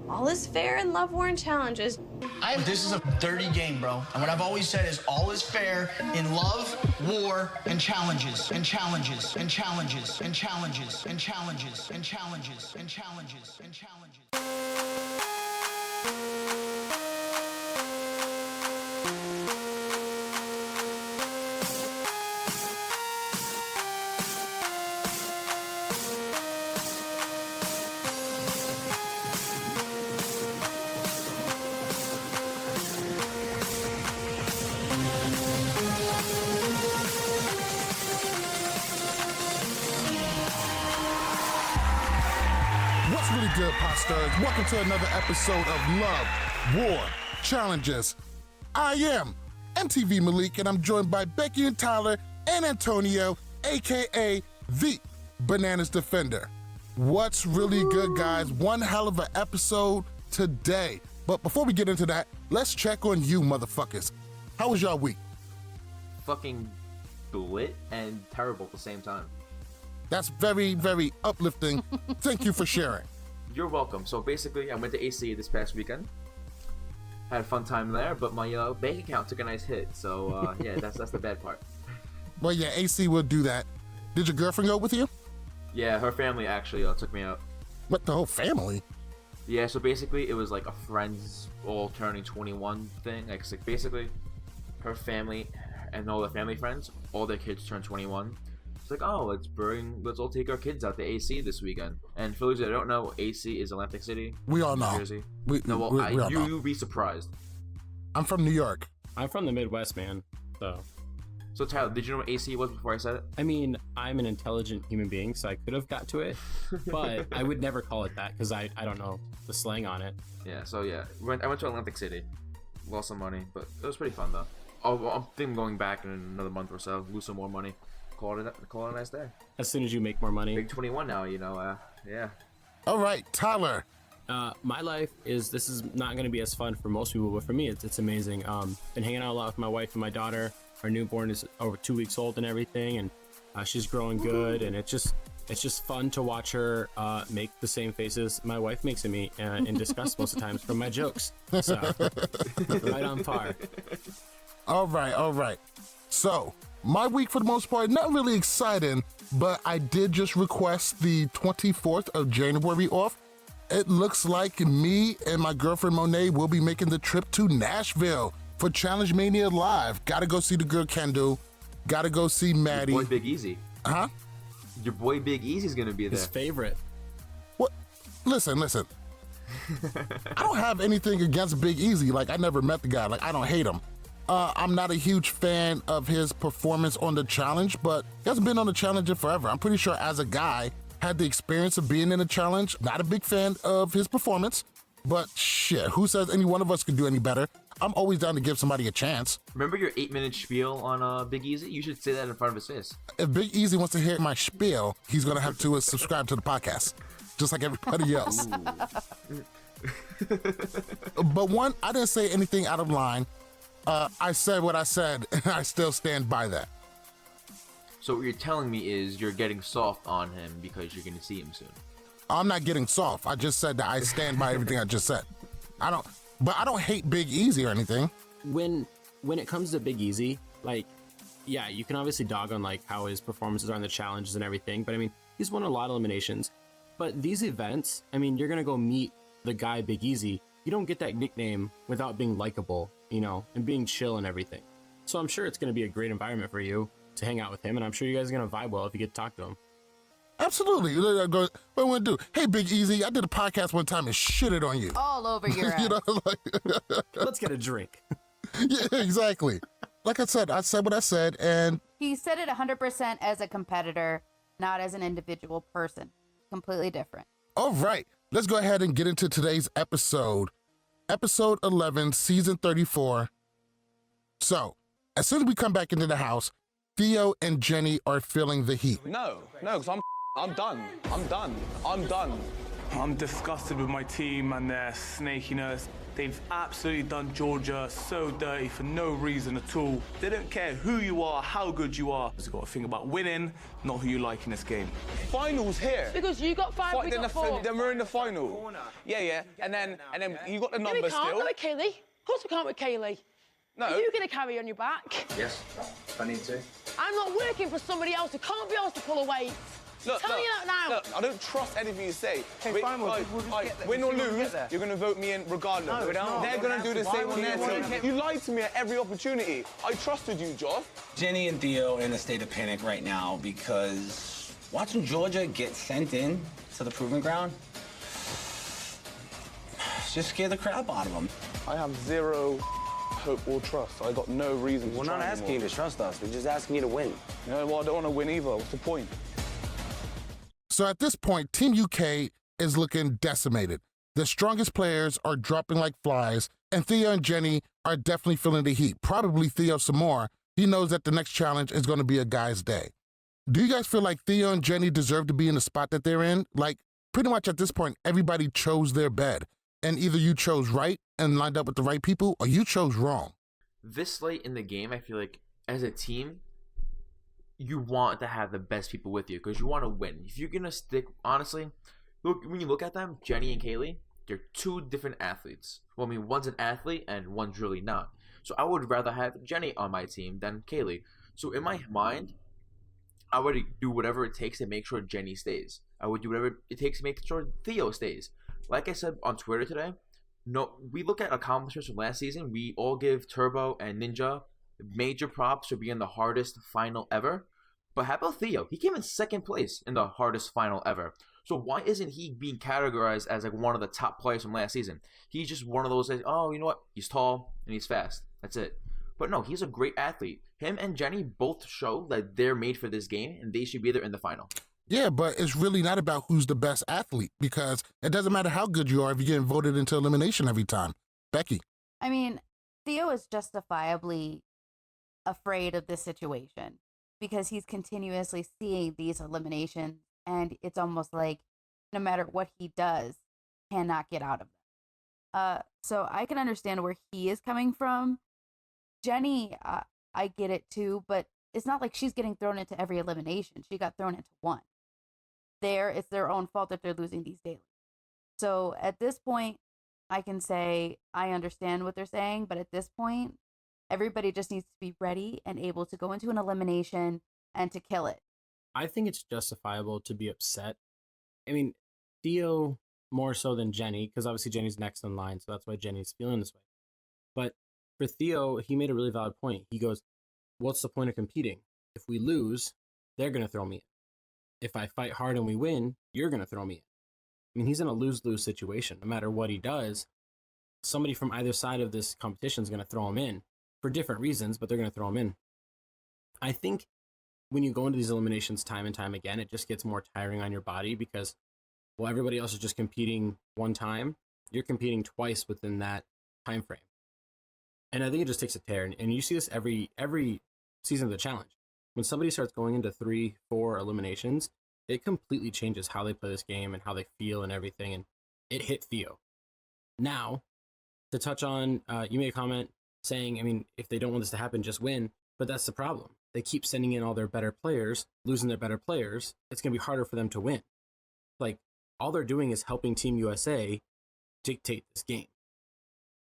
all is fair in love, war, and challenges. This is a dirty game, bro. And what I've always said is all is fair in love, war, and challenges, and challenges, and challenges, and challenges, and challenges, and challenges, and challenges, and challenges. Good posters. Welcome to another episode of Love, War, Challenges. I am MTV Malik, and I'm joined by Becky and Tyler and Antonio, aka the Bananas Defender. What's really good, guys? One hell of an episode today. But before we get into that, let's check on you, motherfuckers. How was y'all week? Fucking lit and terrible at the same time. That's very, very uplifting. Thank you for sharing. You're welcome. So basically, I went to AC this past weekend. Had a fun time there, but my bank account took a nice hit. So yeah, that's the bad part. Well, yeah, AC will do that. Did your girlfriend go with you? Yeah, her family actually took me out. What, the whole family? Yeah, so basically it was like a friends all turning 21 thing. Like basically, her family and all the family friends, all their kids turned 21. It's like, oh, let's all take our kids out to AC this weekend. And for those that don't know, AC is Atlantic City. We all know. New Jersey. We all know. You'll be surprised. I'm from New York. I'm from the Midwest, man. So Tyler, did you know what AC was before I said it? I mean, I'm an intelligent human being, so I could have got to it, but I would never call it that because I don't know the slang on it. Yeah, so yeah, I went to Atlantic City, lost some money, but it was pretty fun though. I'm thinking going back in another month or so, lose some more money. Call it a nice day. As soon as you make more money. Big 21 now, yeah. All right, Tyler. My life this is not going to be as fun for most people, but for me, it's amazing. Been hanging out a lot with my wife and my daughter. Our newborn is over 2 weeks old and everything, and she's growing good, and it's just fun to watch her make the same faces my wife makes at me in disgust most of the times from my jokes. So, right on par. All right. So, my week, for the most part, not really exciting, but I did just request the 24th of January off. It looks like me and my girlfriend Monet will be making the trip to Nashville for Challenge Mania Live. Gotta go see the girl Kendall. Gotta go see Maddie. Your boy Big Easy. Huh? Your boy Big Easy's gonna be there. His favorite. What? Listen. I don't have anything against Big Easy. Like, I never met the guy. Like, I don't hate him. I'm not a huge fan of his performance on the challenge, but he hasn't been on the challenge in forever. I'm pretty sure as a guy, had the experience of being in a challenge. Not a big fan of his performance, but shit, who says any one of us could do any better? I'm always down to give somebody a chance. Remember your 8-minute spiel on Big Easy? You should say that in front of his face. If Big Easy wants to hear my spiel, he's gonna have to subscribe to the podcast, just like everybody else. But one, I didn't say anything out of line. I said what I said, and I still stand by that. So what you're telling me is you're getting soft on him because you're going to see him soon. I'm not getting soft. I just said that I stand by everything I just said. I don't hate Big Easy or anything. When it comes to Big Easy, like, yeah, you can obviously dog on like how his performances are on the challenges and everything, but I mean, he's won a lot of eliminations. But these events, I mean, you're going to go meet the guy Big Easy. You don't get that nickname without being likable, and being chill and everything. So I'm sure it's going to be a great environment for you to hang out with him, and I'm sure you guys are going to vibe well if you get to talk to him. Absolutely. What am I going to do? Hey, Big Easy, I did a podcast one time and shitted on you. All over your ass. Let's get a drink. Yeah, exactly. Like I said what I said, and... He said it 100% as a competitor, not as an individual person. Completely different. All right. Let's go ahead and get into today's episode. Episode 11, Season 34. So, as soon as we come back into the house, Theo and Jenny are feeling the heat. No, because I'm done. I'm disgusted with my team and their snakiness. They've absolutely done Georgia so dirty for no reason at all. They don't care who you are, how good you are. You've got to think about winning, not who you like in this game. Finals here. Because you got 5, we got 4. Then we're in the final. Yeah. And then you got the No, we numbers can't. still. Not with Kaylee. Of course we can't with Kaylee. No. Are you going to carry on your back? Yes, if I need to. I'm not working for somebody else who can't be asked to pull away. Tell you that now. Look, I don't trust anything you say. Okay, fine, we'll just get there. Win or lose, you're going to vote me in regardless. No, we don't. They're going to do the same on their team. You lied to me at every opportunity. I trusted you, Josh. Jenny and Theo are in a state of panic right now because watching Georgia get sent in to the proving ground just scared the crap out of them. I have zero hope or trust. I got no reason to We're try not asking anymore. you to trust us. We're just asking you to win. You know, well, I don't want to win either. What's the point? So at this point, Team UK is looking decimated. The strongest players are dropping like flies, and Theo and Jenny are definitely feeling the heat. Probably Theo some more. He knows that the next challenge is going to be a guy's day. Do you guys feel like Theo and Jenny deserve to be in the spot that they're in? Like, pretty much at this point, everybody chose their bed. And either you chose right and lined up with the right people, or you chose wrong. This late in the game, I feel like as a team, you want to have the best people with you because you want to win. If you're going to stick, honestly, look, when you look at them, Jenny and Kaylee, they're two different athletes. Well, I mean, one's an athlete and one's really not. So I would rather have Jenny on my team than Kaylee. So in my mind, I would do whatever it takes to make sure Jenny stays. I would do whatever it takes to make sure Theo stays. Like I said on Twitter today, no, we look at accomplishments from last season. We all give Turbo and Ninja major props for being the hardest final ever. But how about Theo? He came in second place in the hardest final ever. So why isn't he being categorized as like one of the top players from last season? He's just one of those, oh, you know what? He's tall and he's fast. That's it. But no, he's a great athlete. Him and Jenny both show that they're made for this game and they should be there in the final. Yeah, but it's really not about who's the best athlete because it doesn't matter how good you are if you're getting voted into elimination every time. Becky. I mean, Theo is justifiably afraid of this situation because he's continuously seeing these eliminations and it's almost like no matter what he does, cannot get out of them. So I can understand where he is coming from. Jenny, I get it too, but it's not like she's getting thrown into every elimination. She got thrown into one. It's their own fault that they're losing these daily. So at this point, I can say I understand what they're saying, but at this point, everybody just needs to be ready and able to go into an elimination and to kill it. I think it's justifiable to be upset. I mean, Theo more so than Jenny, because obviously Jenny's next in line, so that's why Jenny's feeling this way. But for Theo, he made a really valid point. He goes, what's the point of competing? If we lose, they're going to throw me in. If I fight hard and we win, you're going to throw me in. I mean, he's in a lose-lose situation. No matter what he does, somebody from either side of this competition is going to throw him in for different reasons, but they're going to throw him in. I think when you go into these eliminations time and time again, it just gets more tiring on your body because, well, everybody else is just competing one time. You're competing twice within that time frame. And I think it just takes a tear. And you see this every season of the challenge. When somebody starts going into 3-4 eliminations, it completely changes how they play this game and how they feel and everything. And it hit Theo. Now, to touch on, you made a comment saying, I mean, if they don't want this to happen, just win. But that's the problem. They keep sending in all their better players, losing their better players. It's going to be harder for them to win. Like, all they're doing is helping Team USA dictate this game.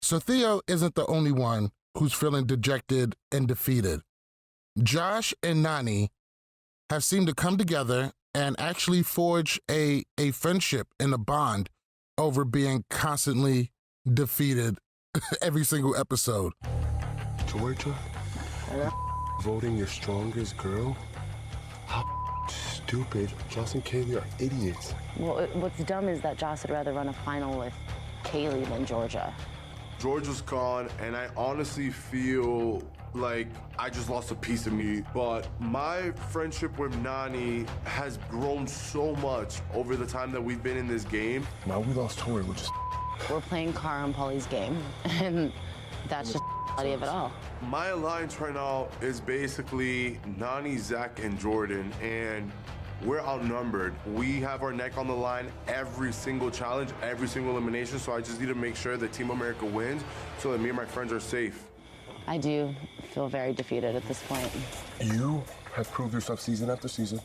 So Theo isn't the only one who's feeling dejected and defeated. Josh and Nany have seemed to come together and actually forge a friendship and a bond over being constantly defeated every single episode. Georgia, voting your strongest girl? How stupid. Josh and Kaylee are idiots. Well, what's dumb is that Josh would rather run a final with Kaylee than Georgia. Georgia's gone, and I honestly feel like I just lost a piece of me. But my friendship with Nany has grown so much over the time that we've been in this game. Now we lost Tori, we're just... We're playing Cara and Polly's game, and that's just the reality of it all. My alliance right now is basically Nany, Zach, and Jordan, and we're outnumbered. We have our neck on the line every single challenge, every single elimination, so I just need to make sure that Team America wins so that me and my friends are safe. I do feel very defeated at this point. You have proved yourself season after season.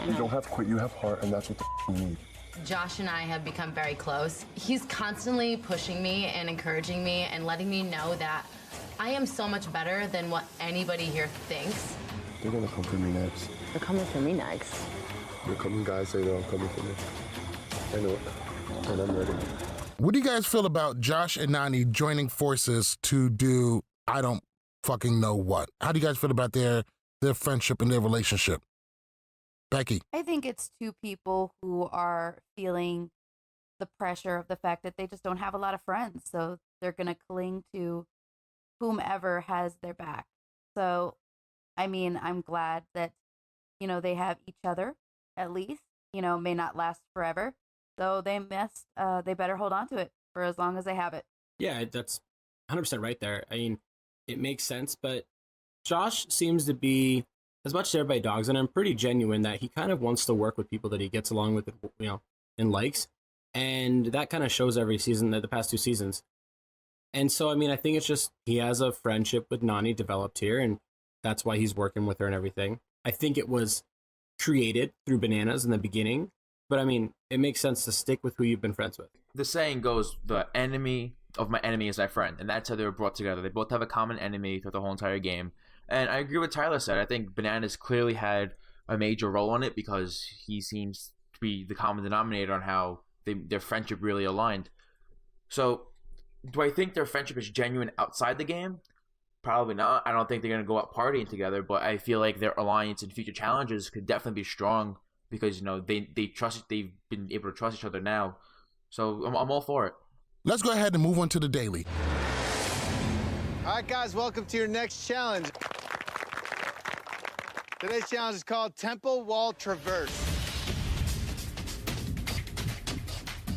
You don't have quit, you have heart, and that's what we need. Josh and I have become very close. He's constantly pushing me and encouraging me and letting me know that I am so much better than what anybody here thinks. They're gonna come for me next. They're coming for me next. They're coming, guys say they're all coming for me. I know it, and I'm ready. What do you guys feel about Josh and Nany joining forces to do I don't fucking know what? How do you guys feel about their friendship and their relationship? Becky. I think it's two people who are feeling the pressure of the fact that they just don't have a lot of friends. So they're going to cling to whomever has their back. So, I mean, I'm glad that, you know, they have each other at least, you know, may not last forever. So they better hold on to it for as long as they have it. Yeah, that's 100% right there. I mean, it makes sense, but Josh seems to be, as much as everybody dogs on him, pretty genuine that he kind of wants to work with people that he gets along with, you know, and likes. And that kind of shows every season, the past 2 seasons. And so, I mean, I think it's just he has a friendship with Nany developed here, and that's why he's working with her and everything. I think it was created through bananas in the beginning, but I mean, it makes sense to stick with who you've been friends with. The saying goes, the enemy of my enemy is my friend, and that's how they were brought together. They both have a common enemy throughout the whole entire game. And I agree with Tyler said. I think Bananas clearly had a major role on it because he seems to be the common denominator on how their friendship really aligned. So, do I think their friendship is genuine outside the game? Probably not. I don't think they're going to go out partying together, but I feel like their alliance in future challenges could definitely be strong because, you know, they've been able to trust each other now. So, I'm all for it. Let's go ahead and move on to the daily. All right, guys, welcome to your next challenge. Today's challenge is called Temple Wall Traverse.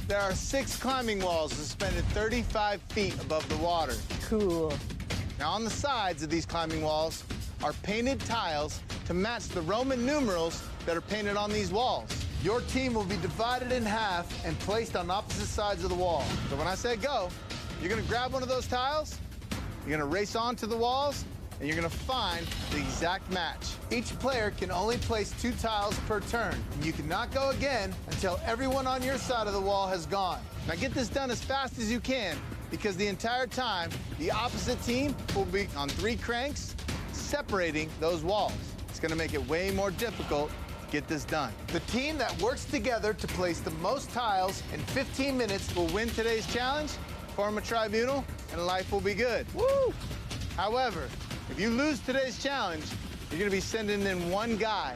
There are 6 climbing walls suspended 35 feet above the water. Cool. Now, on the sides of these climbing walls are painted tiles to match the Roman numerals that are painted on these walls. Your team will be divided in half and placed on opposite sides of the wall. So when I say go, you're gonna grab one of those tiles, you're gonna race onto the walls, and you're gonna find the exact match. Each player can only place 2 tiles per turn. And you cannot go again until everyone on your side of the wall has gone. Now get this done as fast as you can, because the entire time, the opposite team will be on 3 cranks separating those walls. It's gonna make it way more difficult to get this done. The team that works together to place the most tiles in 15 minutes will win today's challenge, form a tribunal, and life will be good. Woo! However, if you lose today's challenge, you're gonna be sending in 1 guy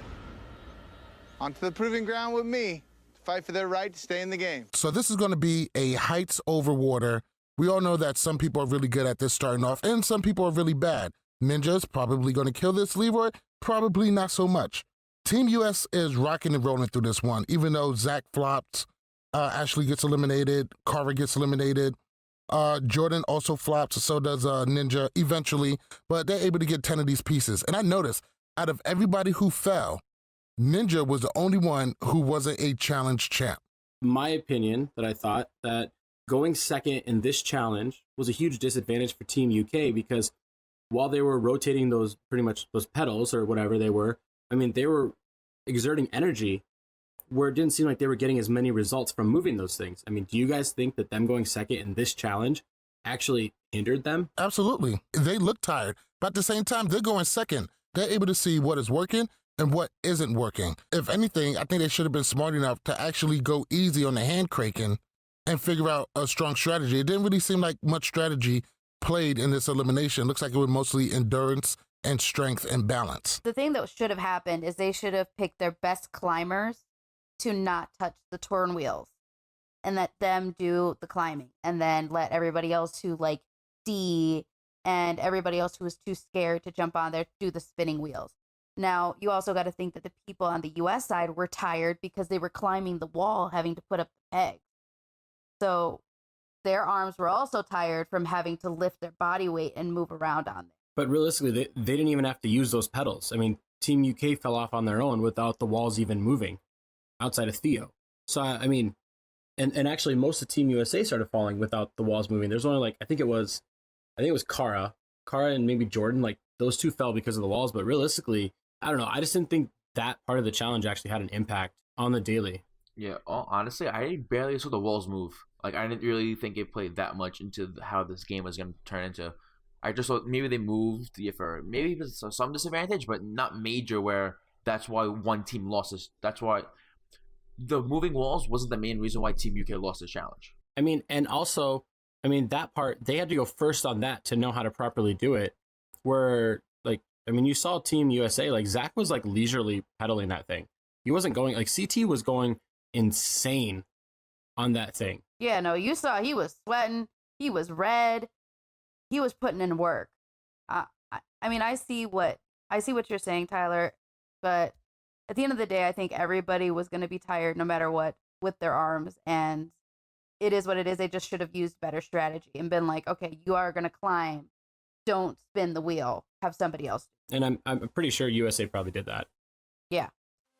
onto the proving ground with me to fight for their right to stay in the game. So this is going to be a heights over water. We all know that some people are really good at this starting off, and some people are really bad. Ninja's probably going to kill this. Leroy, probably not so much. Team US is rocking and rolling through this one, even though Zach flops, Ashley gets eliminated, Cara gets eliminated. Jordan also flops, so does Ninja eventually, but they're able to get 10 of these pieces. And I noticed, out of everybody who fell, Ninja was the only one who wasn't a challenge champ. My opinion, that I thought that going second in this challenge was a huge disadvantage for Team UK because while they were rotating those pedals or whatever they were, I mean, they were exerting energy where it didn't seem like they were getting as many results from moving those things. I mean, do you guys think that them going second in this challenge actually hindered them? Absolutely. They look tired, but at the same time, they're going second. They're able to see what is working and what isn't working. If anything, I think they should have been smart enough to actually go easy on the hand cranking and figure out a strong strategy. It didn't really seem like much strategy played in this elimination. It looks like it was mostly endurance and strength and balance. The thing that should have happened is they should have picked their best climbers to not touch the turn wheels and let them do the climbing, and then let everybody else who like D and everybody else who was too scared to jump on there do the spinning wheels. Now, you also got to think that the people on the US side were tired because they were climbing the wall, having to put up the pegs. So their arms were also tired from having to lift their body weight and move around on them. But realistically, they didn't even have to use those pedals. I mean, Team UK fell off on their own without the walls even moving. outside of Theo. So, I mean, and actually most of Team USA started falling without the walls moving. There's only like, I think it was Cara and maybe Jordan, like those two fell because of the walls. But realistically, I don't know. I just didn't think that part of the challenge actually had an impact on the daily. Yeah, honestly, I barely saw the walls move. Like, I didn't really think it played that much into how this game was going to turn into. I just thought maybe they moved for maybe it was some disadvantage, but not major where that's why one team lost this. That's why the moving walls wasn't the main reason why Team UK lost the challenge. I mean, and also, I mean, that part, they had to go first on that to know how to properly do it. Where, like, I mean, you saw Team USA, like, Zach was, like, leisurely pedaling that thing. He wasn't going, like, CT was going insane on that thing. Yeah, no, you saw he was sweating. He was red. He was putting in work. I mean, I see what you're saying, Tyler, but at the end of the day, I think everybody was going to be tired no matter what with their arms, and it is what it is. They just should have used better strategy and been like, okay, you are going to climb. Don't spin the wheel. Have somebody else. And I'm pretty sure USA probably did that. Yeah.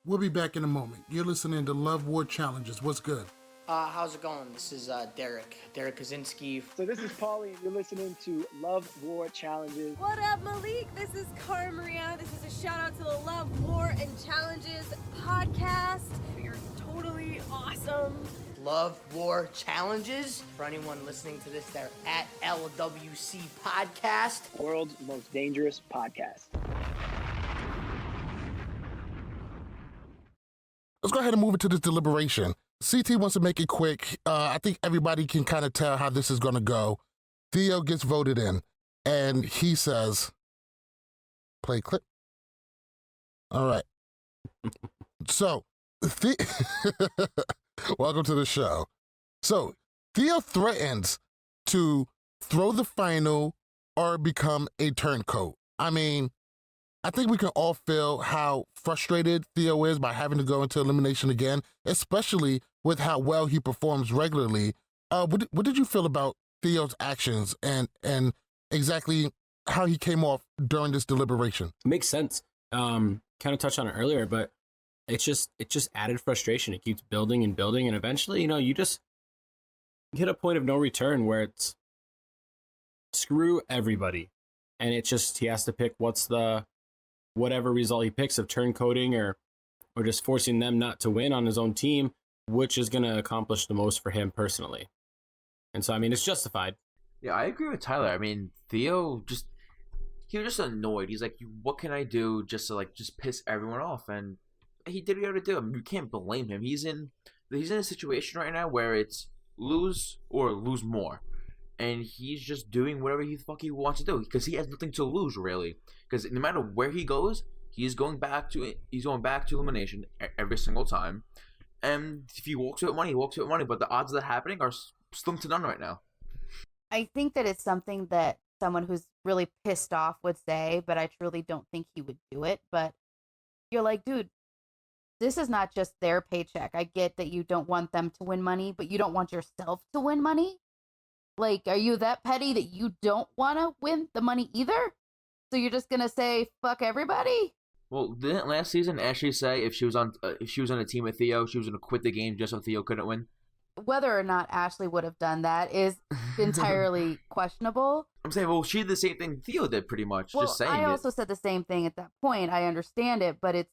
We'll be back in a moment. You're listening to Love War Challenges. What's good? How's it going? This is Derek Kaczynski. So this is Paulie, and you're listening to Love War Challenges. What up, Malik? This is Cara Maria. This is a shout out to the Love War and Challenges podcast. You're totally awesome. Love War Challenges. For anyone listening to this, they're at LWCPodcast. World's most dangerous podcast. Let's go ahead and move into this deliberation. CT wants to make it quick. I think everybody can kind of tell how this is going to go. Theo gets voted in, and he says, play clip. All right. So, welcome to the show. So, Theo threatens to throw the final or become a turncoat. I mean, I think we can all feel how frustrated Theo is by having to go into elimination again, especially with how well he performs regularly. What did you feel about Theo's actions and exactly how he came off during this deliberation? It makes sense. Kind of touched on it earlier, but it just added frustration. It keeps building and building, and eventually, you just hit a point of no return where it's screw everybody, and it just, he has to pick whatever result he picks of turncoating or just forcing them not to win on his own team, which is going to accomplish the most for him personally. And so, I mean, it's justified. Yeah, I agree with Tyler. I mean, Theo he was just annoyed. He's like, what can I do just to just piss everyone off? And he did what he had to do. I mean, you can't blame him. He's in a situation right now where it's lose or lose more. And he's just doing whatever he wants to do because he has nothing to lose, really. Because no matter where he goes, he's going back to elimination every single time. And if he walks with money, he walks with money. But the odds of that happening are slim to none right now. I think that it's something that someone who's really pissed off would say, but I truly don't think he would do it. But you're like, dude, this is not just their paycheck. I get that you don't want them to win money, but you don't want yourself to win money. Like, are you that petty that you don't want to win the money either? So you're just going to say, fuck everybody? Well, didn't last season Ashley say if she was on a team with Theo, she was going to quit the game just so Theo couldn't win? Whether or not Ashley would have done that is entirely questionable. I'm saying, well, she did the same thing Theo did pretty much. Well, just saying I also said the same thing at that point. I understand it, but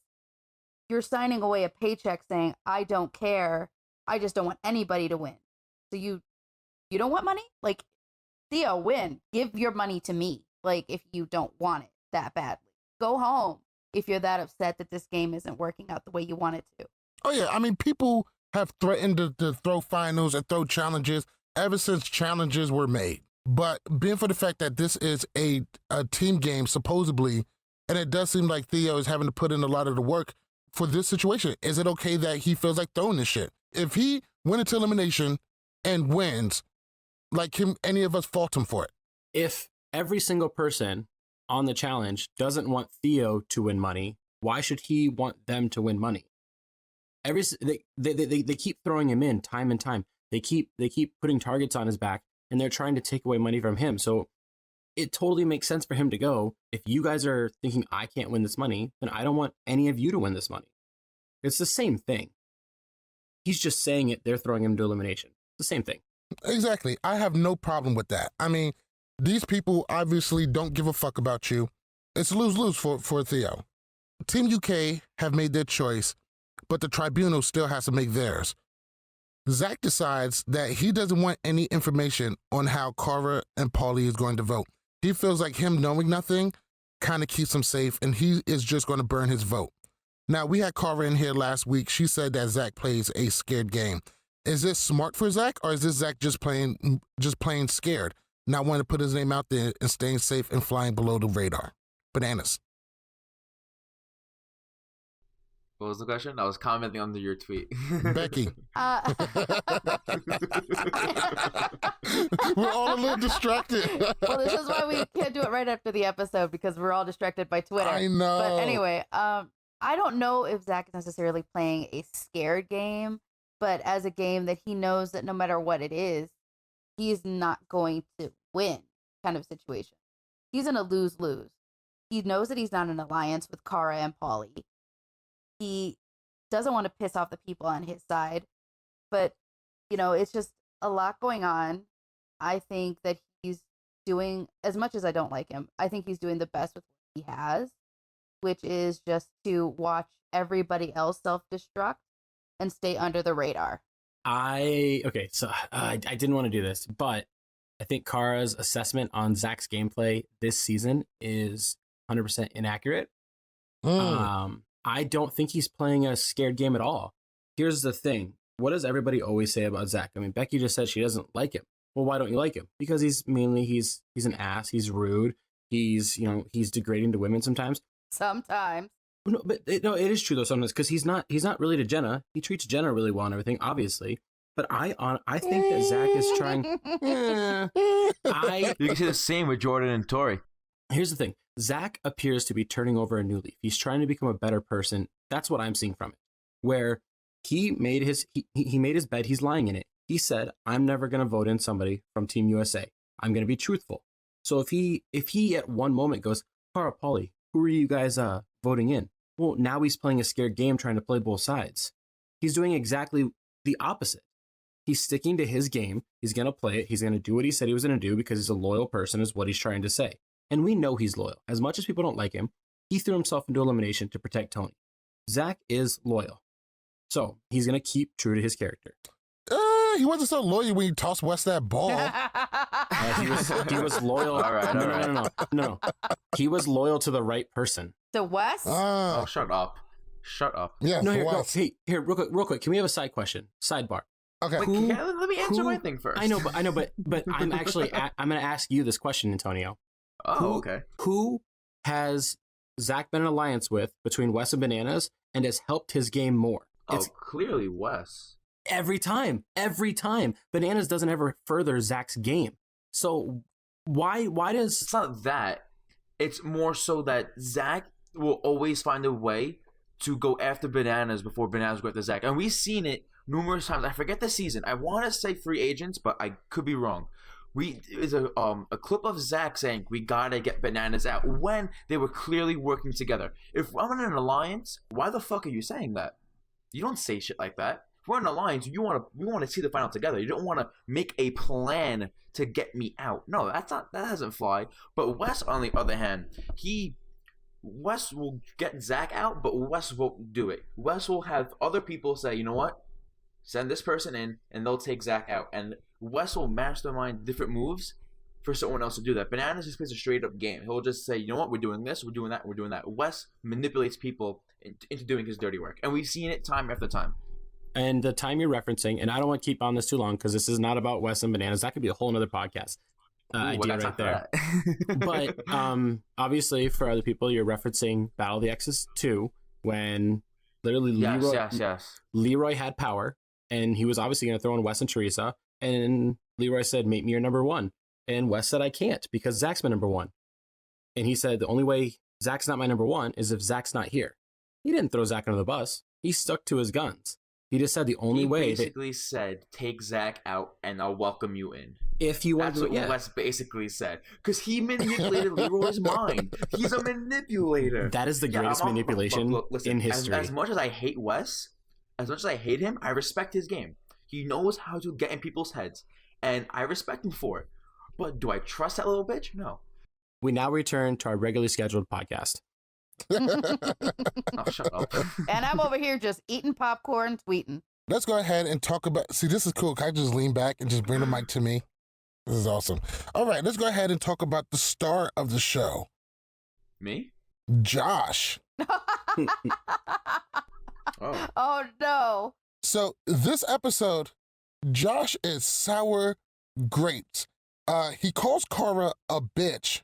you're signing away a paycheck saying, I don't care. I just don't want anybody to win. So you don't want money? Like, Theo, win. Give your money to me. Like, if you don't want it that badly. Go home if you're that upset that this game isn't working out the way you want it to. Oh, yeah. I mean, people have threatened to throw finals and throw challenges ever since challenges were made. But being for the fact that this is a team game, supposedly, and it does seem like Theo is having to put in a lot of the work for this situation, is it okay that he feels like throwing this shit? If he went into elimination and wins, can any of us fault him for it? If every single person on the challenge doesn't want Theo to win money, why should he want them to win money? They keep throwing him in time and time. They keep putting targets on his back, and they're trying to take away money from him. So it totally makes sense for him to go. If you guys are thinking I can't win this money, then I don't want any of you to win this money. It's the same thing. He's just saying it. They're throwing him to elimination. The same thing. Exactly. I have no problem with that. I mean, these people obviously don't give a fuck about you. It's lose-lose for Theo. Team UK have made their choice, but the tribunal still has to make theirs. Zach decides that he doesn't want any information on how Cara and Paulie is going to vote. He feels like him knowing nothing kind of keeps him safe, and he is just going to burn his vote. Now, we had Cara in here last week. She said that Zach plays a scared game. Is this smart for Zach, or is this Zach just playing scared, not wanting to put his name out there and staying safe and flying below the radar? Bananas. What was the question? I was commenting under your tweet. Becky. We're all a little distracted. Well, this is why we can't do it right after the episode, because we're all distracted by Twitter. I know. But anyway, I don't know if Zach is necessarily playing a scared game, but as a game that he knows that no matter what it is, he's not going to win kind of situation. He's in a lose-lose. He knows that he's not in an alliance with Cara and Paulie. He doesn't want to piss off the people on his side, but, you know, it's just a lot going on. I think that he's doing, as much as I don't like him, I think he's doing the best with what he has, which is just to watch everybody else self-destruct and stay under the radar. I didn't want to do this, but I think Cara's assessment on Zach's gameplay this season is 100% inaccurate. I don't think he's playing a scared game at all. Here's the thing. What does everybody always say about Zach? I mean, Becky just said she doesn't like him. Well, why don't you like him? Because he's an ass. He's rude. He's degrading to women sometimes. Sometimes. No, but it is true though sometimes, because he's not really to Jenna. He treats Jenna really well and everything, obviously. But I think that Zach is trying. You can say the same with Jordan and Tori. Here's the thing. Zach appears to be turning over a new leaf. He's trying to become a better person. That's what I'm seeing from it. Where he made his bed, he's lying in it. He said, I'm never going to vote in somebody from Team USA. I'm going to be truthful. So if he at one moment goes, Cara, Paulie, who are you guys voting in? Well, now he's playing a scared game trying to play both sides. He's doing exactly the opposite. He's sticking to his game. He's going to play it. He's going to do what he said he was going to do because he's a loyal person is what he's trying to say. And we know he's loyal. As much as people don't like him, he threw himself into elimination to protect Tony. Zach is loyal. So he's going to keep true to his character. He wasn't so loyal when you tossed West that ball. He was loyal. All right. No. He was loyal to the right person. To West? Oh, shut up. Yeah, no, here, real quick. Can we have a side question? Sidebar. Okay. Wait, let me answer my thing first. I know, but I'm actually I'm going to ask you this question, Antonio. Okay. Who has Zach been in alliance with between Wes and Bananas and has helped his game more? It's clearly Wes. Every time. Bananas doesn't ever further Zach's game. So why does... It's not that. It's more so that Zach will always find a way to go after Bananas before Bananas go after Zach. And we've seen it numerous times. I forget the season. I want to say Free Agents, but I could be wrong. It's a clip of Zach saying, we gotta get Bananas out, when they were clearly working together. If I'm in an alliance, why the fuck are you saying that? You don't say shit like that. If we're in an alliance, we want to see the final together. You don't want to make a plan to get me out. No, that doesn't fly. But Wes, on the other hand, Wes will get Zach out, but Wes won't do it. Wes will have other people say, you know what? Send this person in, and they'll take Zach out. And Wes will mastermind different moves for someone else to do that. Bananas just plays a straight-up game. He'll just say, you know what? We're doing this, we're doing that, we're doing that. Wes manipulates people into doing his dirty work. And we've seen it time after time. And the time you're referencing, and I don't want to keep on this too long because this is not about Wes and Bananas. That could be a whole other podcast idea right there. But obviously, for other people, you're referencing Battle of the Exes 2 when literally Leroy had power, and he was obviously going to throw in Wes and Teresa. And Leroy said, "Make me your number one." And Wes said, "I can't because Zach's my number one." And he said, "The only way Zach's not my number one is if Zach's not here." He didn't throw Zach under the bus. He stuck to his guns. He just said the only way. He basically said, "Take Zach out, and I'll welcome you in." If you want, that's what Wes basically said, because he manipulated Leroy's mind. He's a manipulator. That is the greatest manipulation listen, in history. As much as I hate Wes, as much as I hate him, I respect his game. He knows how to get in people's heads, and I respect him for it. But do I trust that little bitch? No. We now return to our regularly scheduled podcast. Oh, shut up. And I'm over here just eating popcorn, tweeting. Let's go ahead and talk about, see, this is cool. Can I just lean back and just bring the mic to me? This is awesome. All right, let's go ahead and talk about the star of the show. Me? Josh. Oh. Oh, no. So this episode, Josh is sour grapes. He calls Cara a bitch.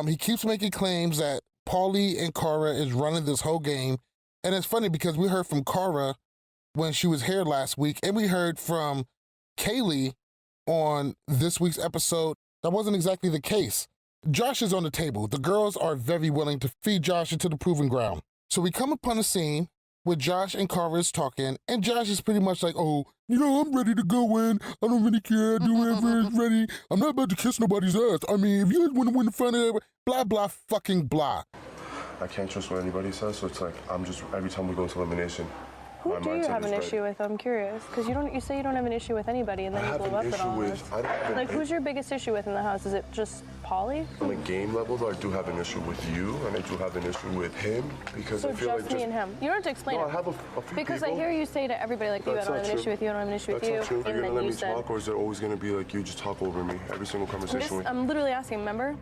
He keeps making claims that Paulie and Cara is running this whole game. And it's funny because we heard from Cara when she was here last week, and we heard from Kaylee on this week's episode. That wasn't exactly the case. Josh is on the table. The girls are very willing to feed Josh into the proving ground. So we come upon a scene where Josh and Cara is talking, and Josh is pretty much like, oh, I'm ready to go in. I don't really care. I do whatever is ready. I'm not about to kiss nobody's ass. I mean, if you guys want to win the final, blah, blah, fucking blah. I can't trust what anybody says, so it's like, every time we go into elimination, Who do you have an issue with? I'm curious, because you say you don't have an issue with anybody, and then you blow up at all of us. Like, who's your biggest issue with in the house? Is it just Paulie? On the game level, though, I do have an issue with you, and I do have an issue with him, because so I feel just like me and him. You don't have to explain no, it. I have a few because people. I hear you say to everybody, like, I don't have an issue with you, I don't have an issue with you. That's not true. Are you And gonna then let you me said, talk, or is it always gonna be like you just talk over me every single conversation? I'm literally asking, remember?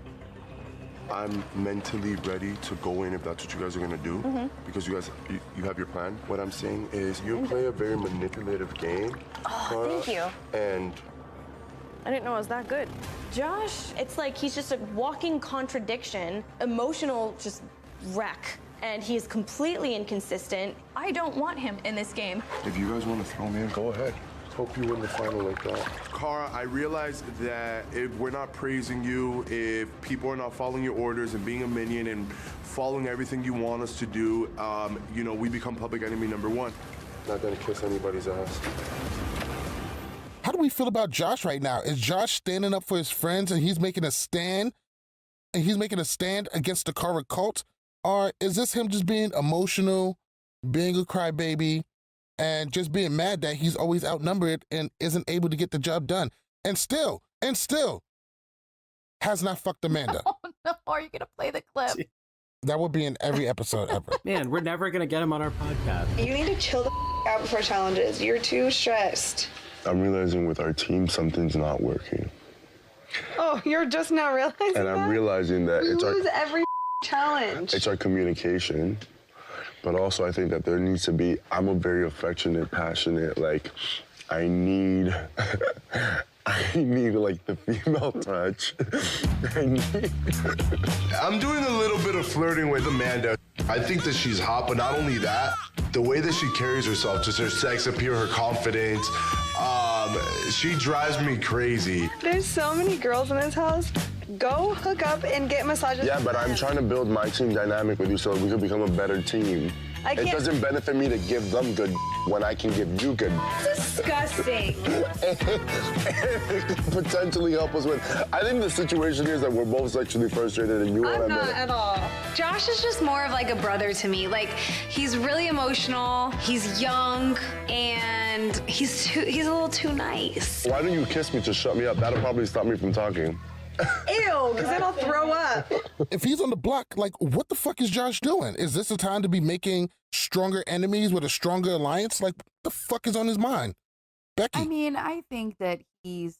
I'm mentally ready to go in if that's what you guys are gonna do, because you guys, you have your plan. What I'm saying is you play a very manipulative game. Oh, thank you. And I didn't know I was that good. Josh, it's like he's just a walking contradiction, emotional just wreck. And he is completely inconsistent. I don't want him in this game. if you guys want to throw me in, go ahead. Hope you win the final like that. Cara, I realize that if we're not praising you, if people are not following your orders and being a minion and following everything you want us to do, we become public enemy number one. Not gonna kiss anybody's ass. How do we feel about Josh right now? Is Josh standing up for his friends and he's making a stand? And he's making a stand against the Cara cult? Or is this him just being emotional, being a crybaby, and just being mad that he's always outnumbered and isn't able to get the job done? And still has not fucked Amanda. Oh, no. Are you going to play the clip? That would be in every episode ever. Man, we're never going to get him on our podcast. You need to chill the out before challenges. You're too stressed. I'm realizing with our team, something's not working. Oh, you're just now realizing And I'm realizing that we it's lose every challenge. It's our communication. But also, I think that there needs to be, I'm a very affectionate, passionate, like, I need like the female touch. I'm doing a little bit of flirting with Amanda. I think that she's hot, but not only that, the way that she carries herself, just her sex appeal, her confidence, she drives me crazy. There's so many girls in this house. Go hook up and get massages. Yeah, but I'm trying to build my team dynamic with you so we can become a better team. It doesn't benefit me to give them good when I can give you good. Disgusting. It could potentially help us win. I think the situation here is that we're both sexually frustrated and you want to I'm not at all. Josh is just more of like a brother to me. Like, he's really emotional, he's young, and he's a little too nice. Why don't you kiss me to shut me up? That'll probably stop me from talking. Ew, because then I'll throw up. If he's on the block, like, what the fuck is Josh doing? Is this the time to be making stronger enemies with a stronger alliance? Like, what the fuck is on his mind? Becky. I mean, I think that he's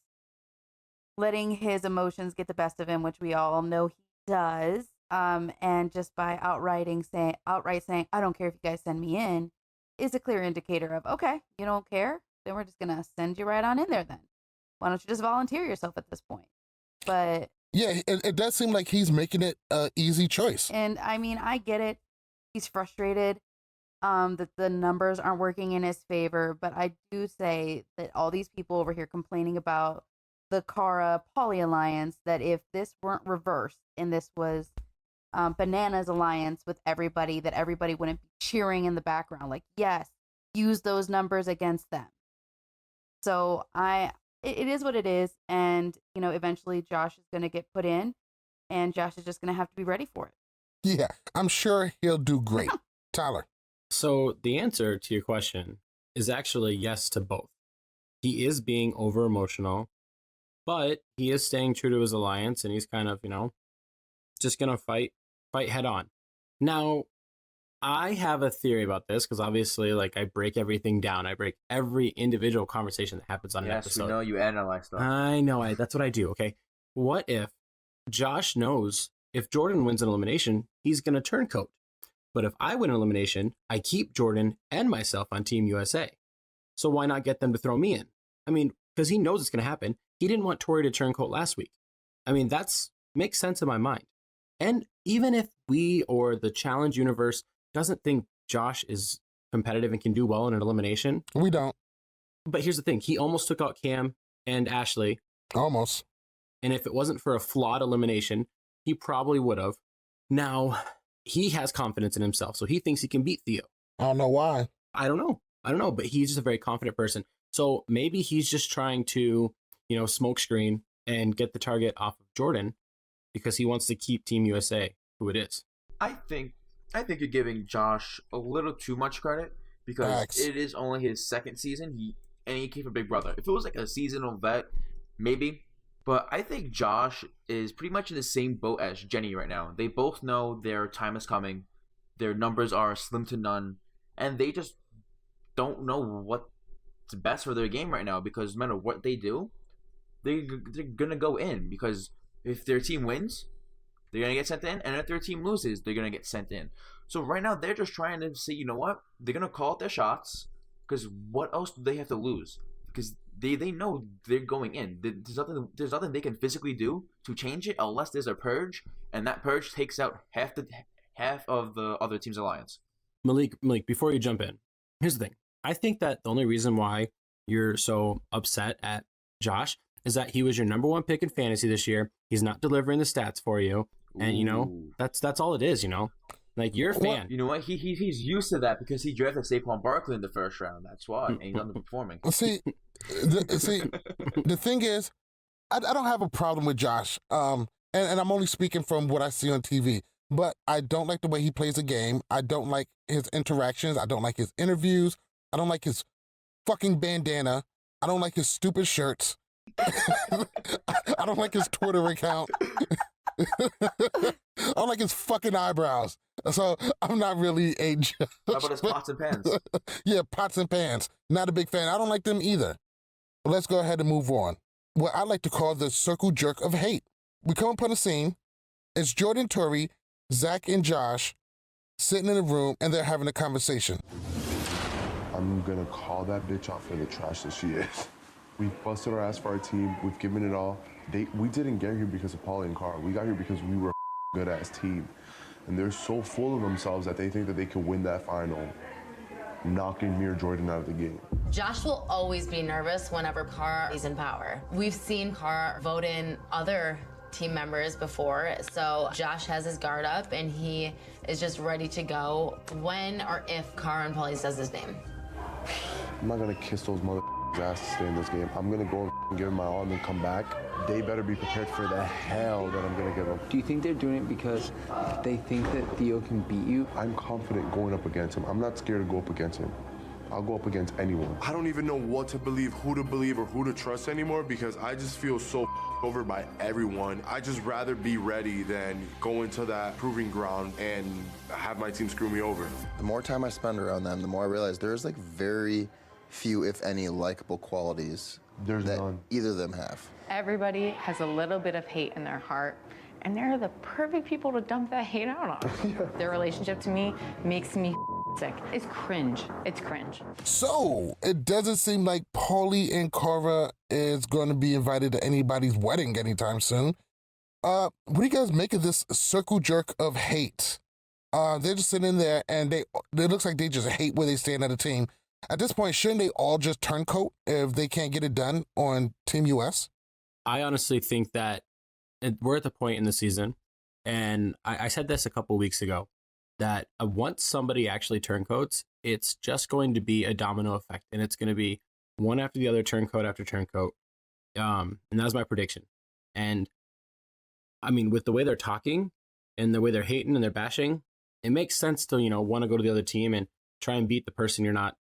letting his emotions get the best of him, which we all know he does. And just by outright saying, I don't care if you guys send me in, is a clear indicator of, okay, you don't care? Then we're just going to send you right on in there then. Why don't you just volunteer yourself at this point? But yeah, it does seem like he's making it an easy choice. And I mean, I get it. He's frustrated that the numbers aren't working in his favor. But I do say that all these people over here complaining about the Cara Paulie alliance, that if this weren't reversed and this was Banana's alliance with everybody, that everybody wouldn't be cheering in the background. Like, yes, use those numbers against them. So it is what it is. And, eventually Josh is going to get put in and Josh is just going to have to be ready for it. Yeah, I'm sure he'll do great. Tyler. So the answer to your question is actually yes to both. He is being over emotional, but he is staying true to his alliance, and he's kind of, just gonna fight head on. Now, I have a theory about this because obviously, like, I break everything down. I break every individual conversation that happens on an episode. Yes, we know you analyze stuff. I know. That's what I do. Okay. What if Josh knows if Jordan wins an elimination, he's gonna turncoat? But if I win an elimination, I keep Jordan and myself on Team USA. So why not get them to throw me in? I mean, because he knows it's going to happen. He didn't want Tori to turncoat last week. I mean, that's makes sense in my mind. And even if we or the challenge universe doesn't think Josh is competitive and can do well in an elimination. We don't. But here's the thing. He almost took out Cam and Ashley. Almost. And if it wasn't for a flawed elimination, he probably would have. Now, he has confidence in himself, so he thinks he can beat Theo. I don't know why. I don't know, but he's just a very confident person. So maybe he's just trying to, smoke screen and get the target off of Jordan because he wants to keep Team USA who it is. I think you're giving Josh a little too much credit because it is only his second season. He came from Big Brother. If it was like a seasonal vet, maybe. But I think Josh is pretty much in the same boat as Jenny right now. They both know their time is coming. Their numbers are slim to none. And they just don't know what's best for their game right now because no matter what they do, they're going to go in. Because if their team wins, they're going to get sent in. And if their team loses, they're going to get sent in. So right now, they're just trying to say, you know what? They're going to call out their shots. Because what else do they have to lose? Because they know they're going in. There's nothing they can physically do to change it unless there's a purge, and that purge takes out half of the other team's alliance. Malik, before you jump in, here's the thing. I think that the only reason why you're so upset at Josh is that he was your number one pick in fantasy this year. He's not delivering the stats for you, and that's all it is. Like, you're a fan. You know what? He's used to that because he drafted Saquon Barkley in the first round. That's why, and he's underperforming. See, the thing is, I don't have a problem with Josh. And I'm only speaking from what I see on TV. But I don't like the way he plays the game. I don't like his interactions. I don't like his interviews. I don't like his fucking bandana. I don't like his stupid shirts. I don't like his Twitter account. I don't like his fucking eyebrows. So I'm not really a judge. How about his pots and pans? Yeah, pots and pans. Not a big fan. I don't like them either. But let's go ahead and move on. What I like to call the circle jerk of hate. We come upon a scene. It's Jordan, Tori, Zach, and Josh sitting in a room, and they're having a conversation. I'm gonna call that bitch out for the trash that she is. We busted our ass for our team. We've given it all. We didn't get here because of Paulie and Cara. We got here because we were a good-ass team. And they're so full of themselves that they think that they can win that final, knocking me or Jordan out of the game. Josh will always be nervous whenever Cara is in power. We've seen Cara vote in other team members before, so Josh has his guard up and he is just ready to go when or if Cara and Paulie says his name. I'm not gonna kiss those ass to stay in this game. I'm gonna go and give them my all and then come back. They better be prepared for the hell that I'm gonna give them. Do you think they're doing it because they think that Theo can beat you? I'm confident going up against him. I'm not scared to go up against him. I'll go up against anyone. I don't even know what to believe, or who to trust anymore because I just feel so over by everyone. I just rather be ready than go into that proving ground and have my team screw me over. The more time I spend around them, the more I realize there's like very few, if any, likable qualities that none. Either of them have. Everybody has a little bit of hate in their heart, and they're the perfect people to dump that hate out on. Yeah. Their relationship to me makes me sick. It's cringe. It's cringe. So, it doesn't seem like Paulie and Cara is going to be invited to anybody's wedding anytime soon. What do you guys make of this circle jerk of hate? They're just sitting in there, and it looks like they just hate where they stand at a team. At this point, shouldn't they all just turncoat if they can't get it done on Team US? I honestly think that we're at the point in the season, and I said this a couple weeks ago, that once somebody actually turncoats, it's just going to be a domino effect, and it's going to be one after the other, turncoat after turncoat. And that was my prediction. And I mean, with the way they're talking and the way they're hating and they're bashing, it makes sense to, want to go to the other team. And try and beat the person you're not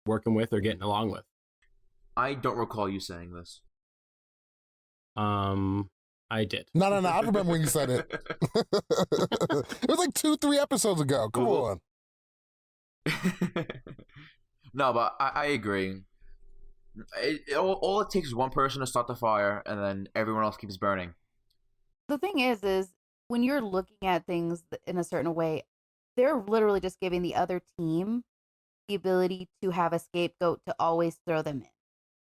working with or getting along with. I don't recall you saying this. I did. No. I remember when you said it. It was like 2-3 episodes ago. Come on. No, but I agree. All it takes is one person to start the fire, and then everyone else keeps burning. The thing is when you're looking at things in a certain way, they're literally just giving the other team the ability to have a scapegoat to always throw them in.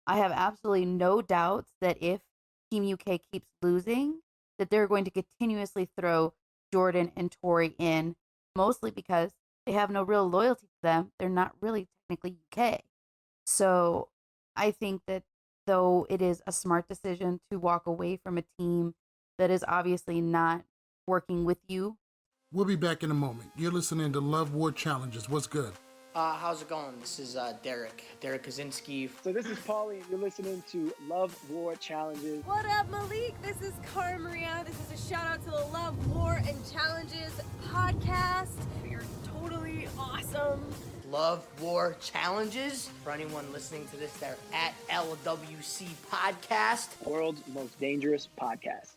I have absolutely no doubts that if Team UK keeps losing, that they're going to continuously throw Jordan and Tori in, mostly because they have no real loyalty to them. They're not really technically UK. So I think that though it is a smart decision to walk away from a team that is obviously not working with you. We'll be back in a moment. You're listening to Love War Challenges. What's good? How's it going? This is Derek Kaczynski. So this is Paulie, and you're listening to Love War Challenges. What up, Malik? This is Cara Maria. This is a shout out to the Love, War, and Challenges podcast. You're totally awesome. Love War Challenges. For anyone listening to this, they're at LWCPodcast. World's most dangerous podcast.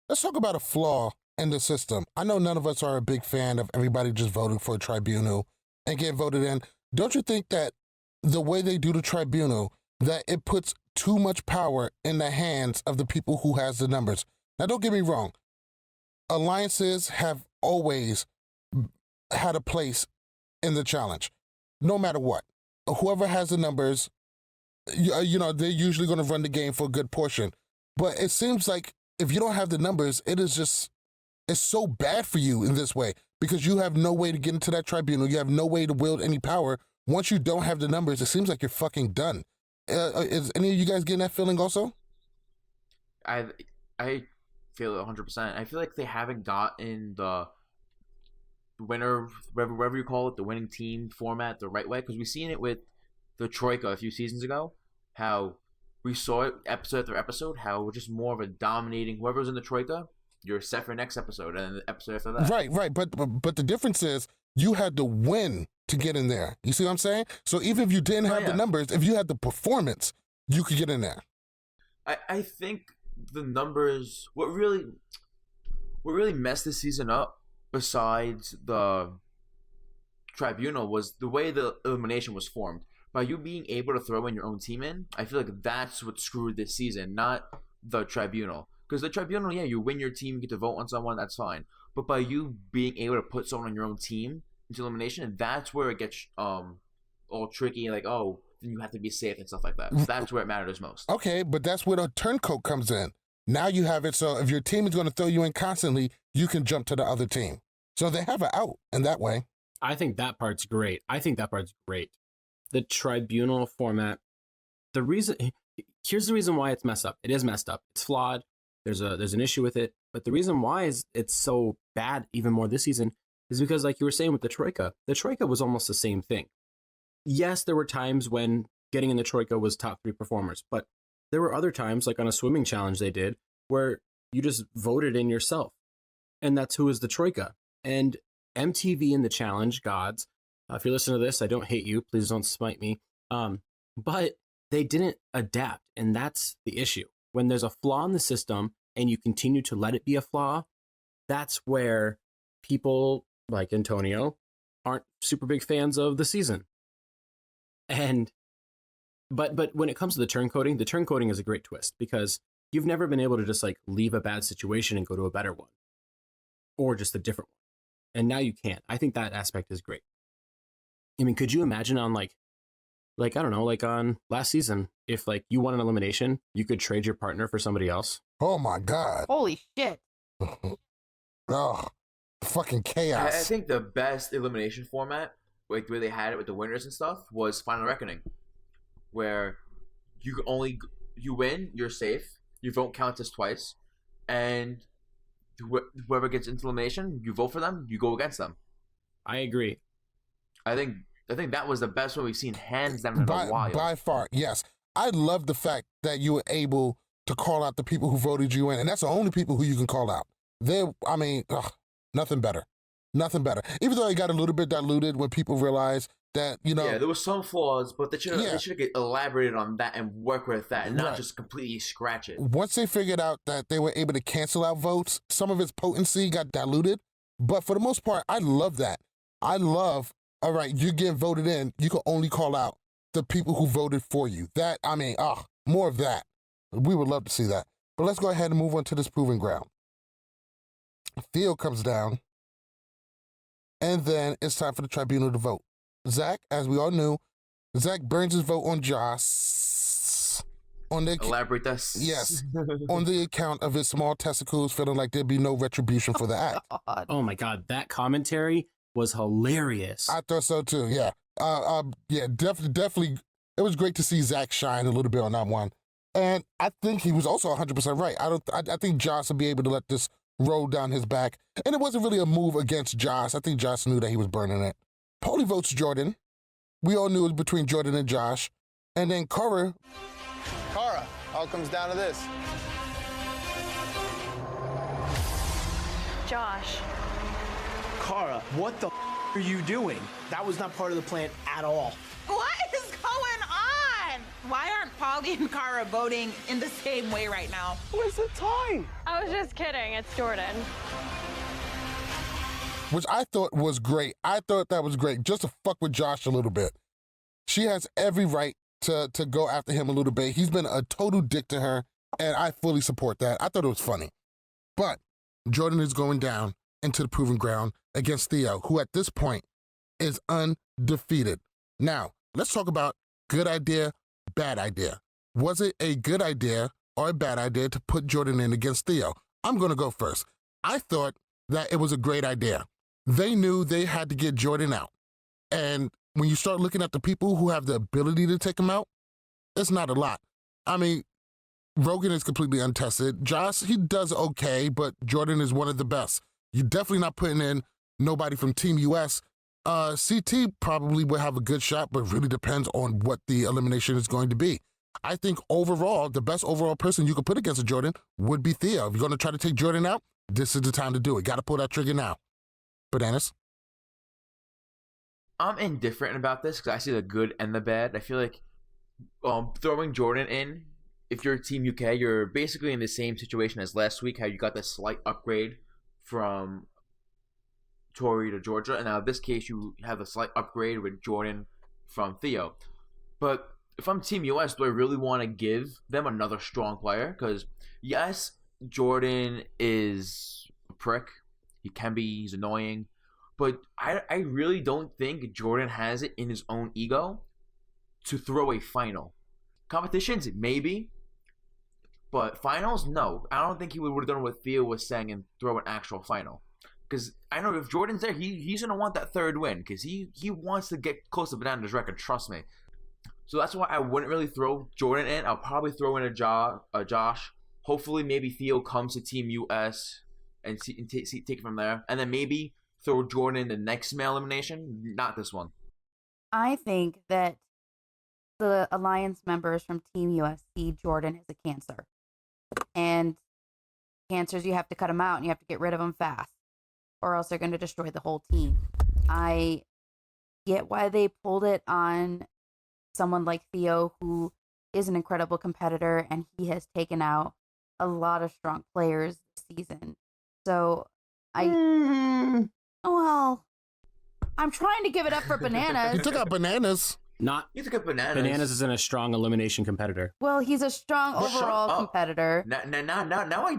Let's talk about a flaw in the system. I know none of us are a big fan of everybody just voting for a tribunal and get voted in. Don't you think that the way they do the tribunal, that it puts too much power in the hands of the people who has the numbers? Now, don't get me wrong. Alliances have always had a place in the challenge, no matter what. Whoever has the numbers, you know, they're usually going to run the game for a good portion. But it seems like if you don't have the numbers, it's so bad for you in this way because you have no way to get into that tribunal. You have no way to wield any power. Once you don't have the numbers, it seems like you're fucking done. Is any of you guys getting that feeling also? I feel it 100%. I feel like they haven't gotten the winner, whatever you call it, the winning team format the right way, because we've seen it with the Troika a few seasons ago, how we saw it episode after episode, how we're just more of a dominating, whoever's in the Troika, you're set for next episode, and then the episode after that. Right. But the difference is you had to win to get in there. You see what I'm saying? So even if you didn't have the numbers, if you had the performance, you could get in there. I think the numbers, what really messed this season up, besides the tribunal, was the way the elimination was formed. By you being able to throw in your own team in, I feel like that's what screwed this season, not the tribunal. Because the tribunal, yeah, you win your team, you get to vote on someone, that's fine. But by you being able to put someone on your own team into elimination, that's where it gets all tricky, like, oh, then you have to be safe and stuff like that. That's where it matters most. Okay, but that's where the turncoat comes in. Now you have it, so if your team is going to throw you in constantly, you can jump to the other team. So they have an out in that way. I think that part's great. The tribunal format, here's the reason why it's messed up. It is messed up. It's flawed. There's an issue with it. But the reason why it's so bad even more this season is because, like you were saying with the Troika was almost the same thing. Yes, there were times when getting in the Troika was top 3 performers, but there were other times, like on a swimming challenge they did, where you just voted in yourself. And that's who is the Troika. And MTV and the challenge gods, if you're listening to this, I don't hate you. Please don't smite me. But they didn't adapt, and that's the issue. When there's a flaw in the system and you continue to let it be a flaw, that's where people like Antonio aren't super big fans of the season. And but when it comes to the turncoating is a great twist because you've never been able to just like leave a bad situation and go to a better one or just a different one. And now you can. I think that aspect is great. I mean, could you imagine on like I don't know, like on last season, if like you won an elimination, you could trade your partner for somebody else? Oh my God. Holy shit. Oh, fucking chaos. I think the best elimination format, like where they had it with the winners and stuff, was Final Reckoning, where you win, you're safe, your vote counts as twice, and whoever gets into elimination, you vote for them, you go against them. I agree. I think that was the best one we've seen hands down in a while. By far, yes. I love the fact that you were able to call out the people who voted you in, and that's the only people who you can call out. Nothing better. Nothing better. Even though it got a little bit diluted when people realized that, Yeah, there were some flaws, but they should have elaborated on that and work with that and not just completely scratch it. Once they figured out that they were able to cancel out votes, some of its potency got diluted. But for the most part, I love that. I love, all right, you get voted in, you can only call out the people who voted for you. More of that. We would love to see that. But let's go ahead and move on to this proving ground. Theo comes down, and then it's time for the tribunal to vote. Zach, as we all knew, Zach burns his vote on Josh. Elaborate this. Yes, on the account of his small testicles, feeling like there'd be no retribution for the act. Oh my God, that commentary was hilarious. I thought so too. Yeah, definitely. It was great to see Zach shine a little bit on that one, and I think he was also 100% right. I think Josh will be able to let this roll down his back, and it wasn't really a move against Josh. I think Josh knew that he was burning it. Paulie votes Jordan. We all knew it was between Jordan and Josh, and then Cara, all comes down to this. Josh. Cara, what the are you doing? That was not part of the plan at all. What is going on? Why aren't Paulie and Cara voting in the same way right now? Where's the tie? I was just kidding. It's Jordan. which I thought was great. I thought that was great, just to fuck with Josh a little bit. She has every right to go after him a little bit. He's been a total dick to her, and I fully support that. I thought it was funny. But Jordan is going down into the proving ground against Theo, who at this point is undefeated. Now, let's talk about good idea, bad idea. Was it a good idea or a bad idea to put Jordan in against Theo? I'm gonna go first. I thought that it was a great idea. They knew they had to get Jordan out. And when you start looking at the people who have the ability to take him out, it's not a lot. I mean, Rogan is completely untested. Josh, he does okay, but Jordan is one of the best. You're definitely not putting in nobody from Team US. CT probably will have a good shot, but really depends on what the elimination is going to be. I think overall, the best overall person you could put against a Jordan would be Theo. If you're going to try to take Jordan out, this is the time to do it. Got to pull that trigger now. Bananas? I'm indifferent about this because I see the good and the bad. I feel like throwing Jordan in, if you're Team UK, you're basically in the same situation as last week, how you got the slight upgrade from Tori to Georgia, and now in this case you have a slight upgrade with Jordan from Theo. But if I'm Team US, do I really want to give them another strong player? Because yes, Jordan is a prick. He can be, he's annoying. But I really don't think Jordan has it in his own ego to throw a final. Competitions, maybe. But finals, no. I don't think he would have done what Theo was saying and throw an actual final. Because I know if Jordan's there, he's going to want that third win. Because he wants to get close to Banana's record, trust me. So that's why I wouldn't really throw Jordan in. I'll probably throw in a Josh. Hopefully maybe Theo comes to Team US and take it from there. And then maybe throw Jordan in the next male elimination, not this one. I think that the alliance members from Team US see Jordan as a cancer. And cancers, you have to cut them out and you have to get rid of them fast, or else they're going to destroy the whole team. I get why they pulled it on someone like Theo, who is an incredible competitor, and he has taken out a lot of strong players this season. So I'm trying to give it up for Bananas. You took out Bananas. You took out Bananas. Bananas isn't a strong elimination competitor. Well, he's a strong overall competitor. Now I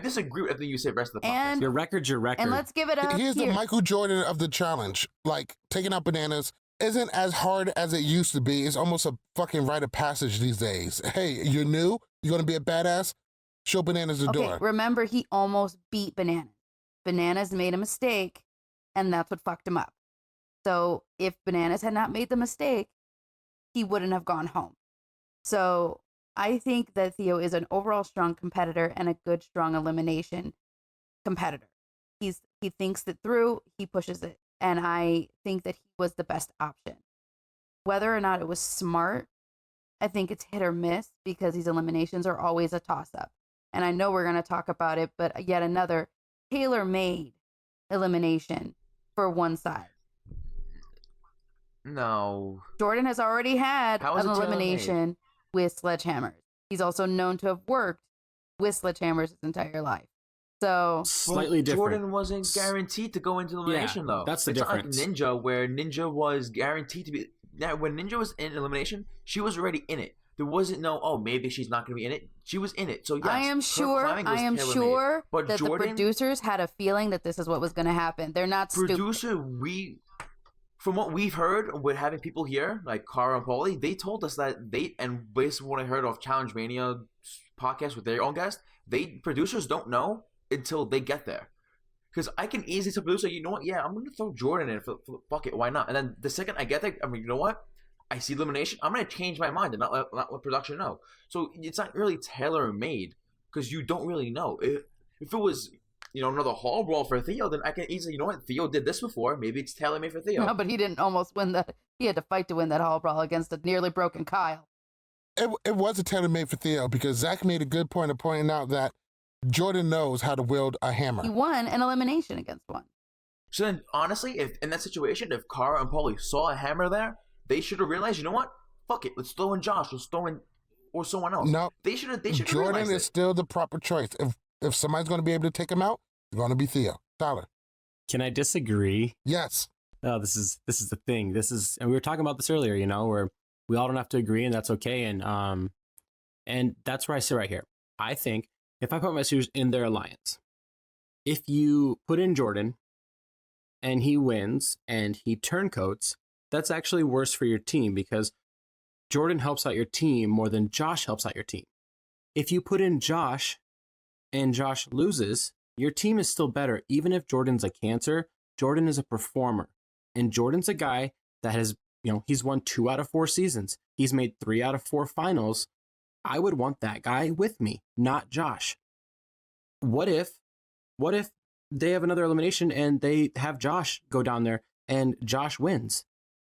disagree with everything you said. Rest of the podcast. And your record's your record. And let's give it up. Here's the Michael Jordan of the challenge. Like, taking out Bananas isn't as hard as it used to be. It's almost a fucking rite of passage these days. Hey, you're new? You're going to be a badass? Show Bananas the door. Remember, he almost beat Bananas. Bananas made a mistake, and that's what fucked him up. So if Bananas had not made the mistake, he wouldn't have gone home. So I think that Theo is an overall strong competitor and a good, strong elimination competitor. He thinks it through, he pushes it. And I think that he was the best option. Whether or not it was smart, I think it's hit or miss, because these eliminations are always a toss-up. And I know we're going to talk about it, but yet another, tailor-made elimination for one side. No. Jordan has already had How is an it elimination with sledgehammers. He's also known to have worked with sledgehammers his entire life. So slightly different. Jordan wasn't guaranteed to go into elimination, though. That's the it's difference. Not like Ninja, where Ninja was guaranteed to be. Now, when Ninja was in elimination, she was already in it. There wasn't maybe she's not going to be in it. She was in it. So yes, I am sure but that Jordan, the producers had a feeling that this is what was going to happen. They're not stupid. From what we've heard with having people here, like Cara and Paulie, they told us that and based on what I heard of Challenge Mania podcast with their own guest, producers don't know until they get there. Because I can easily tell producer, you know what? Yeah, I'm going to throw Jordan in. Fuck it, why not? And then the second I get there, I mean, you know what? I see elimination. I'm going to change my mind and not let production know. So it's not really tailor-made because you don't really know. If it was, another hall brawl for Theo, then I can easily, you know what? Theo did this before. Maybe it's tailor-made for Theo. No, but he didn't almost win that. He had to fight to win that hall brawl against a nearly broken Kyle. It was a tailor-made for Theo because Zach made a good point of pointing out that Jordan knows how to wield a hammer. He won an elimination against one. So then, honestly, if in that situation, if Cara and Paulie saw a hammer there, they should have realized, you know what? Fuck it. Let's throw in Josh. Let's throw in or someone else. No. They should have Jordan is still the proper choice. If somebody's going to be able to take him out, it's going to be Theo. Tyler. Can I disagree? Yes. Oh, this is the thing. And we were talking about this earlier, where we all don't have to agree and that's okay. And that's where I sit right here. I think if I put my shoes in their alliance, if you put in Jordan and he wins and he turncoats, that's actually worse for your team because Jordan helps out your team more than Josh helps out your team. If you put in Josh and Josh loses, your team is still better. Even if Jordan's a cancer, Jordan is a performer. And Jordan's a guy that has, he's won 2 out of 4 seasons. He's made 3 out of 4 finals. I would want that guy with me, not Josh. What if they have another elimination and they have Josh go down there and Josh wins?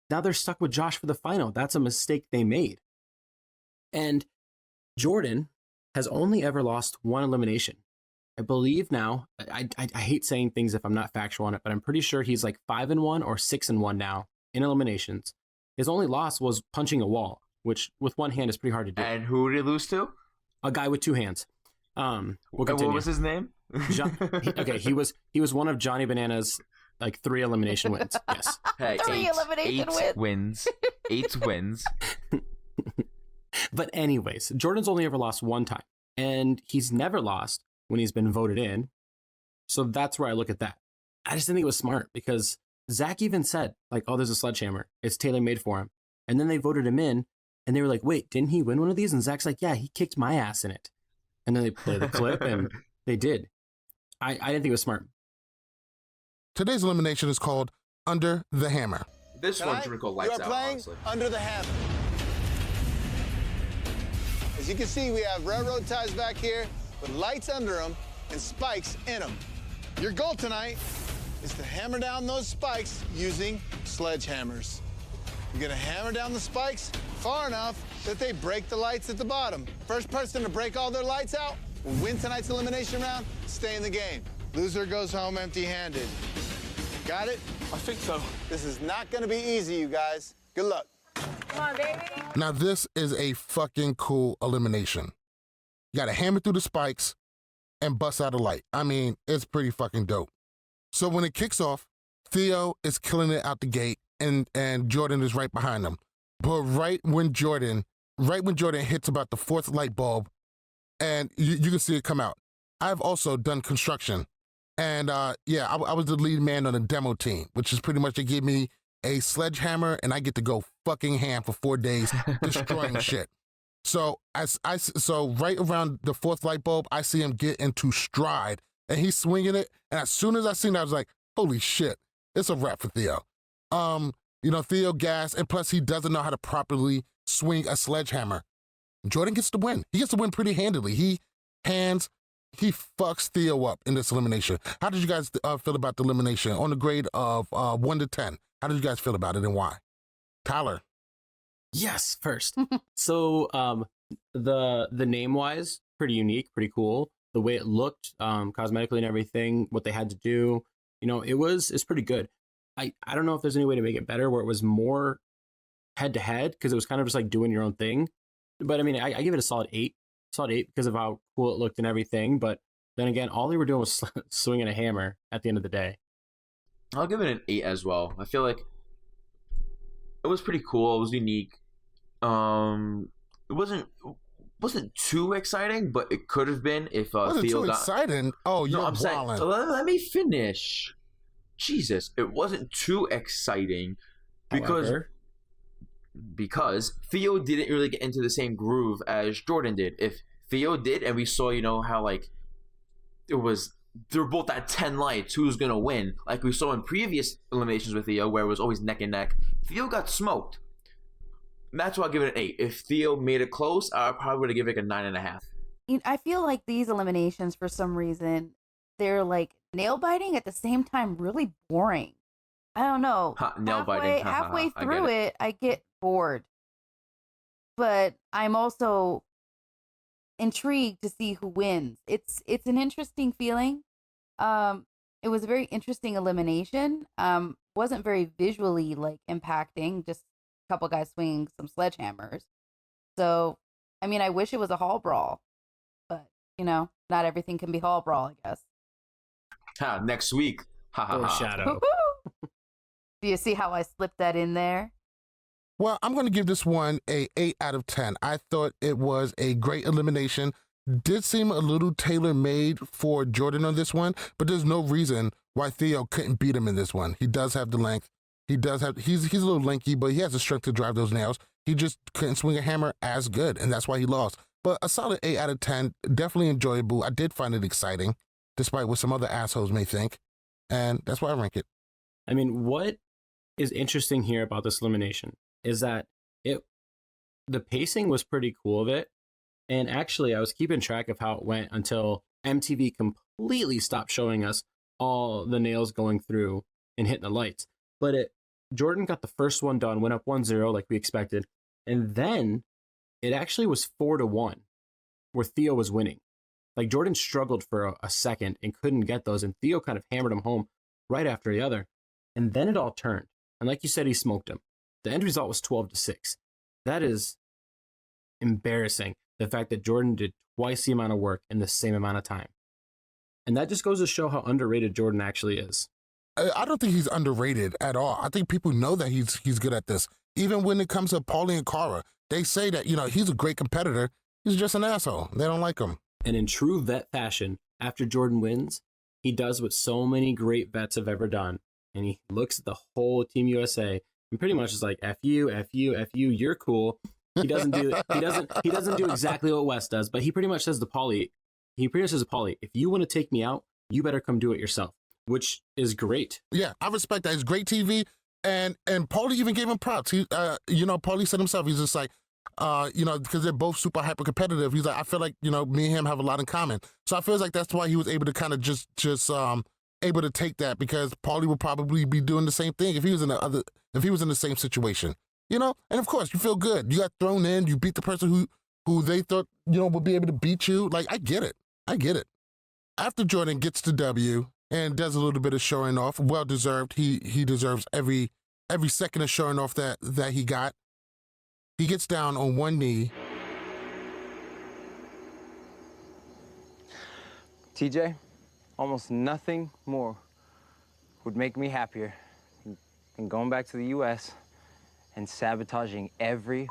Now they're stuck with Josh for the final. That's a mistake they made. And Jordan has only ever lost 1 elimination. I believe now, I hate saying things if I'm not factual on it, but I'm pretty sure he's like 5-1 or 6-1 now in eliminations. His only loss was punching a wall, which with one hand is pretty hard to do. And who did he lose to? A guy with 2 hands. We'll continue. What was his name? He was one of Johnny Banana's 3 elimination wins. Yes. Hey, 3 elimination wins. 8 wins. But anyways, Jordan's only ever lost 1 time, and he's never lost when he's been voted in. So that's where I look at that. I just didn't think it was smart because Zach even said, there's a sledgehammer. It's tailor-made for him. And then they voted him in, and they were like, wait, didn't he win one of these? And Zach's like, yeah, he kicked my ass in it. And then they played the clip, and they did. I didn't think it was smart. Today's elimination is called Under the Hammer. This one should call Lights Out, honestly. Under the Hammer. As you can see, we have railroad ties back here with lights under them and spikes in them. Your goal tonight is to hammer down those spikes using sledgehammers. You're gonna hammer down the spikes far enough that they break the lights at the bottom. First person to break all their lights out will win tonight's elimination round, stay in the game. Loser goes home empty-handed. Got it? I think so. This is not gonna be easy, you guys. Good luck. Come on, baby. Now, this is a fucking cool elimination. You gotta hammer through the spikes and bust out a light. I mean, it's pretty fucking dope. So when it kicks off, Theo is killing it out the gate, and Jordan is right behind him. But right when Jordan hits about the 4th light bulb, and you can see it come out. I've also done construction. And I was the lead man on a demo team, which is pretty much they give me a sledgehammer and I get to go fucking ham for 4 days destroying shit. So so right around the 4th light bulb, I see him get into stride and he's swinging it. And as soon as I seen it, I was like, holy shit, it's a wrap for Theo. Theo gassed, and plus he doesn't know how to properly swing a sledgehammer. Jordan gets to win. He gets to win pretty handily. He fucks Theo up in this elimination. How did you guys feel about the elimination on the grade of 1 to 10? How did you guys feel about it and why? Tyler. Yes, first. So the name-wise, pretty unique, pretty cool. the way it looked, cosmetically and everything, what they had to do, it's pretty good. I don't know if there's any way to make it better where it was more head to head, because it was kind of just like doing your own thing. But I mean, I give it a solid 8 because of how cool it looked and everything. But then again, all they were doing was swinging a hammer at the end of the day. I'll give it an 8 as well. I feel like it was pretty cool. It was unique. It wasn't too exciting, but it could have been if wasn't Theo too got exciting. Oh, you're I'm saying, wildin'. let me finish. Jesus, it wasn't too exciting because Theo didn't really get into the same groove as Jordan did. If Theo did, and we saw, how like it was, they're both at 10 lights, who's gonna win? Like we saw in previous eliminations with Theo, where it was always neck and neck. Theo got smoked. That's why I'll give it an 8. If Theo made it close, I probably would have given it a 9.5. I feel like these eliminations, for some reason, they're like nail biting at the same time, really boring. I don't know. Nail biting. Halfway through it, I get bored. But I'm also intrigued to see who wins. It's an interesting feeling. It was a very interesting elimination. Wasn't very visually like impacting, just a couple guys swinging some sledgehammers. So, I mean, I wish it was a hall brawl, but not everything can be hall brawl, I guess. Next week. Shadow. Do you see how I slipped that in there? Well, I'm going to give this one a 8 out of 10. I thought it was a great elimination. Did seem a little tailor-made for Jordan on this one, but there's no reason why Theo couldn't beat him in this one. He does have the length. He's a little lanky, but he has the strength to drive those nails. He just couldn't swing a hammer as good, and that's why he lost. But a solid 8 out of 10, definitely enjoyable. I did find it exciting, despite what some other assholes may think, and that's why I rank it. I mean, what is interesting here about this elimination is that the pacing was pretty cool of it. And actually, I was keeping track of how it went until MTV completely stopped showing us all the nails going through and hitting the lights. But Jordan got the first one done, went up 1-0 like we expected. And then it actually was 4-1 where Theo was winning. Like Jordan struggled for a second and couldn't get those. And Theo kind of hammered him home right after the other. And then it all turned. And like you said, he smoked him. The end result was 12-6. That is embarrassing. The fact that Jordan did twice the amount of work in the same amount of time. And that just goes to show how underrated Jordan actually is. I don't think he's underrated at all. I think people know that he's good at this. Even when it comes to Paulie and Cara, they say that, he's a great competitor. He's just an asshole. They don't like him. And in true vet fashion, after Jordan wins, he does what so many great vets have ever done. And he looks at the whole Team USA and pretty much is like, F you, you're cool. He doesn't do exactly what Wes does, but he pretty much says to Paulie, if you want to take me out, you better come do it yourself, which is great. Yeah, I respect that. It's great TV. And Paulie even gave him props. He, Paulie said himself, he's just like, because they're both super hyper competitive. He's like, I feel like, me and him have a lot in common. So I feel like that's why he was able to kind of just able to take that, because Paulie would probably be doing the same thing if he was in the same situation. And of course you feel good. You got thrown in, you beat the person who they thought, would be able to beat you. Like, I get it. After Jordan gets the W and does a little bit of showing off, well deserved. He deserves every second of showing off that he got. He gets down on one knee. TJ, almost nothing more would make me happier than going back to the US and sabotaging every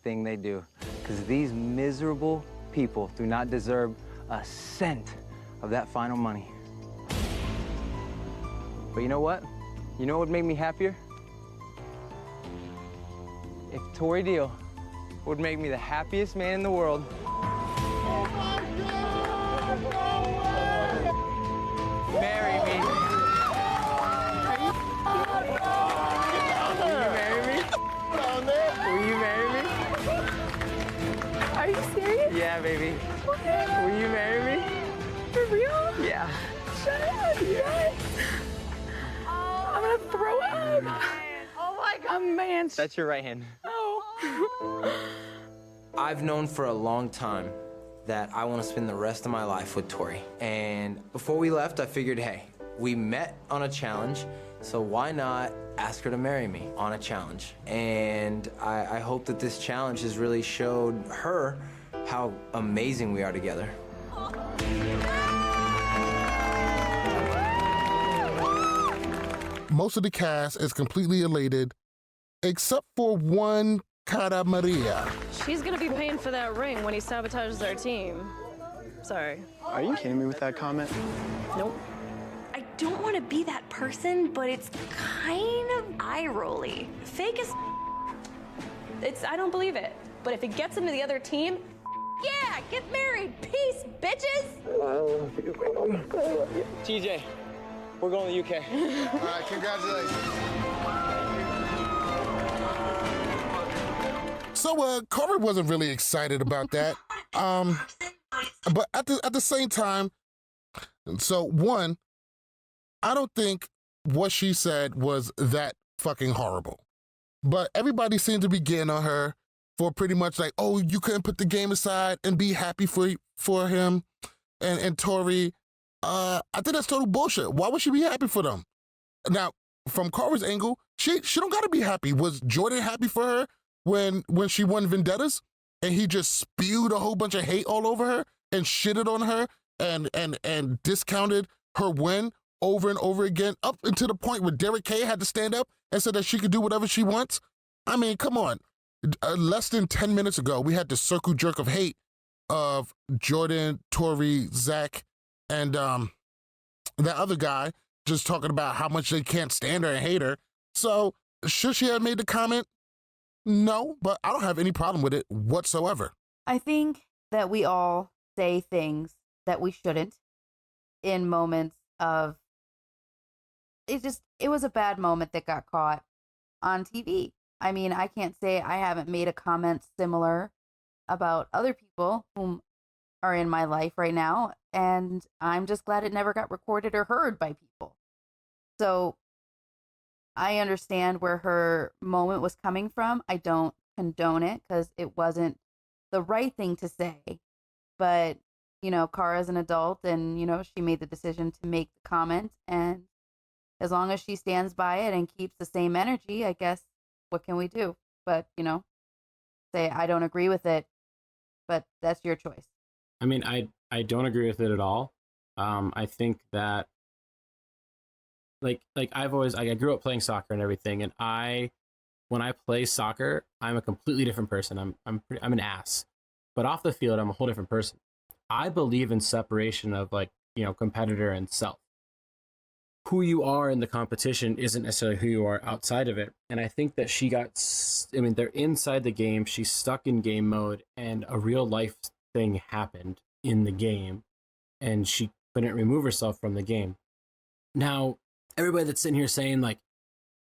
thing they do. Because these miserable people do not deserve a cent of that final money. But you know what? You know what would make me happier? If Tori Deal would make me the happiest man in the world. Marry me. Will you marry me? Are you serious? Yeah, baby. What? Will you marry me? For real? Yeah. Shut up, yes. I'm gonna throw up. Oh my God, man. That's your right hand. Oh. I've known for a long time that I want to spend the rest of my life with Tori. And before we left, I figured, hey, we met on a challenge, so why not ask her to marry me on a challenge? And I hope that this challenge has really showed her how amazing we are together. Most of the cast is completely elated, except for one Cara Maria. She's gonna be paying for that ring when he sabotages our team. Sorry. Are you kidding me with that comment? Nope. I don't want to be that person, but it's kind of eye-rolly. Fake as I don't believe it. But if it gets him to the other team, yeah, get married. Peace, bitches. TJ, we're going to the UK. All right, congratulations. So, Cara wasn't really excited about that. But at the same time, so one, I don't think what she said was that fucking horrible. But everybody seemed to be getting on her for pretty much like, oh, you couldn't put the game aside and be happy for him and Tori. I think that's total bullshit. Why would she be happy for them? Now, from Cara's angle, she don't gotta be happy. Was Jordan happy for her when she won Vendettas and he just spewed a whole bunch of hate all over her and shitted on her and discounted her win over and over again, up until the point where Derek K had to stand up and said that she could do whatever she wants? I mean, come on. Less than 10 minutes ago, we had the circle jerk of hate of Jordan, Tori, Zach, and that other guy just talking about how much they can't stand her and hate her. So should she have made the comment? No, but I don't have any problem with it whatsoever. I think that we all say things that we shouldn't in moments of, it was a bad moment that got caught on TV. I mean, I can't say I haven't made a comment similar about other people whom are in my life right now, and I'm just glad it never got recorded or heard by people. So I understand where her moment was coming from. I don't condone it because it wasn't the right thing to say. But, you know, Cara's an adult and, you know, she made the decision to make the comment. And as long as she stands by it and keeps the same energy, I guess, what can we do? But, you know, say, I don't agree with it, but that's your choice. I mean, I don't agree with it at all. I think that like I've always, I grew up playing soccer and everything, and when I play soccer, I'm a completely different person. I'm an ass, but off the field, I'm a whole different person. I believe in separation of, like, you know, competitor and self. Who you are in the competition isn't necessarily who you are outside of it. And I think that they're inside the game. She's stuck in game mode, and a real life thing happened in the game, and she couldn't remove herself from the game. Now, everybody that's sitting here saying, like,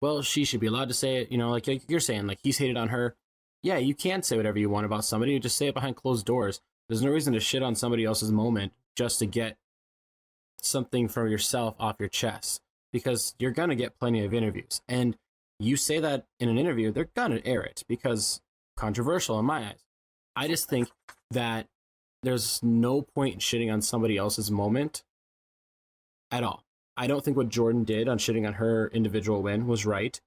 well, she should be allowed to say it, you know, like you're saying, like, he's hated on her. Yeah, you can say whatever you want about somebody. You just say it behind closed doors. There's no reason to shit on somebody else's moment just to get something for yourself off your chest, because you're going to get plenty of interviews. And you say that in an interview, they're going to air it because controversial in my eyes. I just think that there's no point in shitting on somebody else's moment at all. I don't think what Jordan did on shitting on her individual win was right,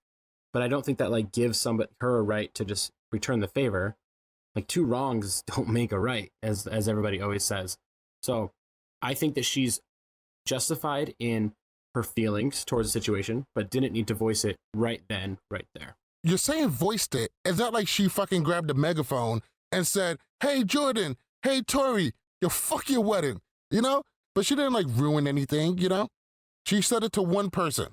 but I don't think that, like, gives her a right to just return the favor. Like, two wrongs don't make a right, as everybody always says. So I think that she's justified in her feelings towards the situation, but didn't need to voice it right then, right there. You're saying voiced it. It's not like she fucking grabbed a megaphone and said, hey, Jordan, hey, Tori, fuck your wedding, you know? But she didn't, like, ruin anything, you know? She said it to one person.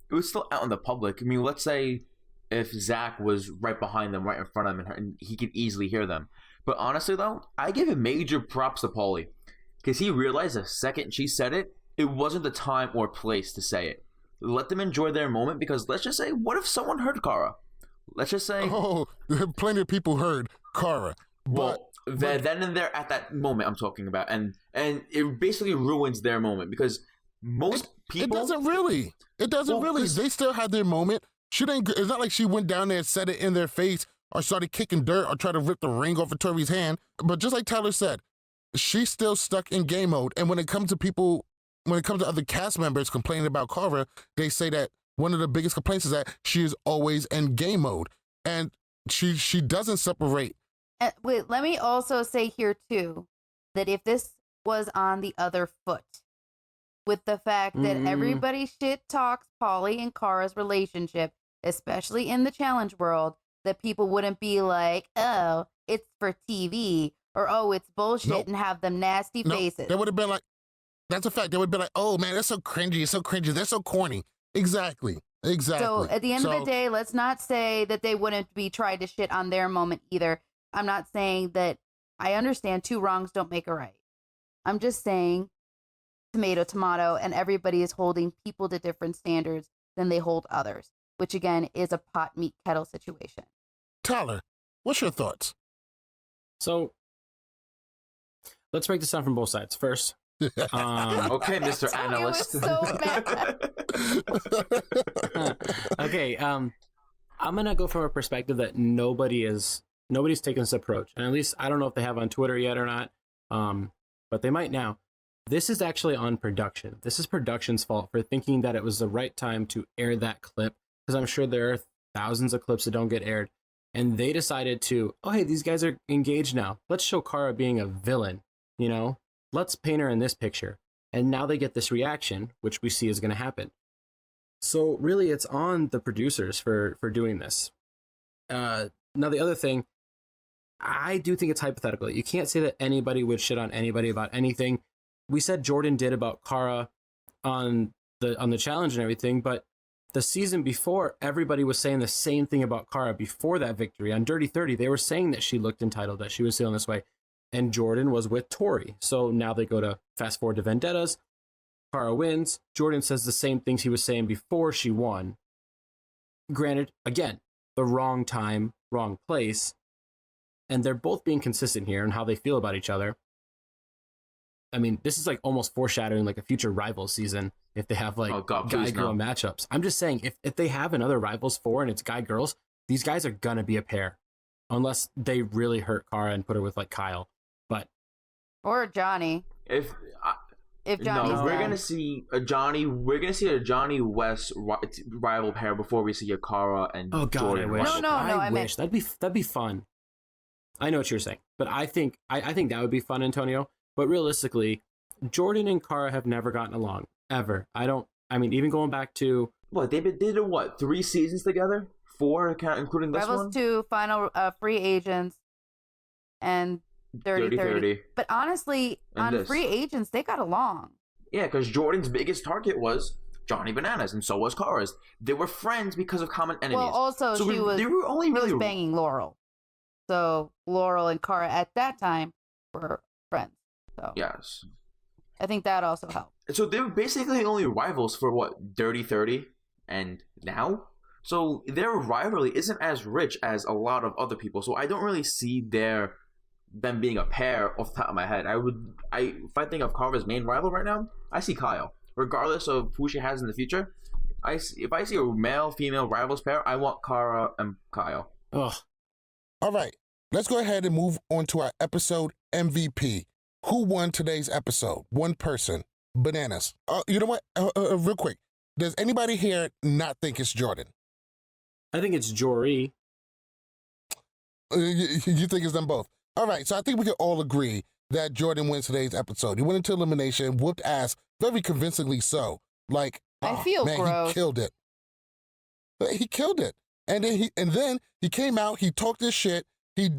It was still out in the public. I mean, let's say if Zach was right behind them, right in front of them, and he could easily hear them. But honestly, though, I give him major props to Paulie, because he realized the second she said it, it wasn't the time or place to say it. Let them enjoy their moment, because let's just say, what if someone heard Cara? Let's just say... Oh, plenty of people heard Cara. Well, then and there at that moment I'm talking about. And it basically ruins their moment, because most people... It doesn't really. They still had their moment. It's not like she went down there and said it in their face or started kicking dirt or tried to rip the ring off of Tori's hand. But just like Tyler said, she's still stuck in game mode. And when it comes to other cast members complaining about Cara, they say that one of the biggest complaints is that she is always in game mode. And she doesn't separate. Wait, let me also say here too, that if this was on the other foot, with the fact that everybody shit talks Pauly and Cara's relationship, especially in the challenge world, that people wouldn't be like, oh, it's for TV, or oh, it's bullshit, and have them nasty faces. They would have been like, that's a fact. They would have been like, oh man, that's so cringy, it's so cringy, they're so corny. Exactly. So at the end of the day, let's not say that they wouldn't be trying to shit on their moment either. I'm not saying that. I understand 2 wrongs don't make a right. I'm just saying tomato, tomato, and everybody is holding people to different standards than they hold others, which again is a pot, meat, kettle situation. Tyler, what's your thoughts? So let's break this down from both sides. First, okay, Mr. Analyst. Okay, I'm gonna go from a perspective that nobody's taken this approach, and at least I don't know if they have on Twitter yet or not, but they might now. This is actually on production. This is production's fault for thinking that it was the right time to air that clip, because I'm sure there are thousands of clips that don't get aired, and they decided to, oh hey, these guys are engaged now. Let's show Cara being a villain, you know? Let's paint her in this picture. And now they get this reaction, which we see is going to happen. So really, it's on the producers for doing this. Now, the other thing, I do think it's hypothetical. You can't say that anybody would shit on anybody about anything. We said Jordan did about Cara on the challenge and everything, but the season before, everybody was saying the same thing about Cara before that victory. On Dirty 30, they were saying that she looked entitled, that she was feeling this way. And Jordan was with Tori. So now they go to fast forward to Vendettas. Cara wins. Jordan says the same things he was saying before she won. Granted, again, the wrong time, wrong place. And they're both being consistent here in how they feel about each other. I mean, this is like almost foreshadowing like a future Rivals season if they have like guy-girl matchups. I'm just saying, if they have another Rivals 4 and it's guy-girls, these guys are going to be a pair. Unless they really hurt Cara and put her with like Kyle. Or Johnny. If Johnny's we're gonna see a Johnny West rival pair before we see a Cara and Jordan. I wish. No, I wish that'd be fun. I know what you're saying, but I think that would be fun, Antonio. But realistically, Jordan and Cara have never gotten along ever. I mean, even going back to what they did 3 seasons together, 4 including this Rivals one. 2, final Free Agents, and Dirty 30. But honestly, and on Free Agents, they got along. Yeah, because Jordan's biggest target was Johnny Bananas, and so was Cara's. They were friends because of common enemies. Well, also, so she was banging Laurel. So Laurel and Cara at that time were friends. So yes. I think that also helped. So they were basically only rivals for Dirty 30 and now? So their rivalry isn't as rich as a lot of other people. So I don't really see them being a pair off the top of my head. If I think of Cara's main rival right now, I see Kyle. Regardless of who she has in the future, if I see a male-female rivals pair, I want Cara and Kyle. Ugh. All right, let's go ahead and move on to our episode MVP. Who won today's episode? One person. Bananas. You know what? Real quick. Does anybody here not think it's Jordan? I think it's Jory. You think it's them both? All right, so I think we can all agree that Jordan wins today's episode. He went into elimination, whooped ass, very convincingly so. Like, I feel gross. He killed it. He killed it. And then he came out, he talked his shit, he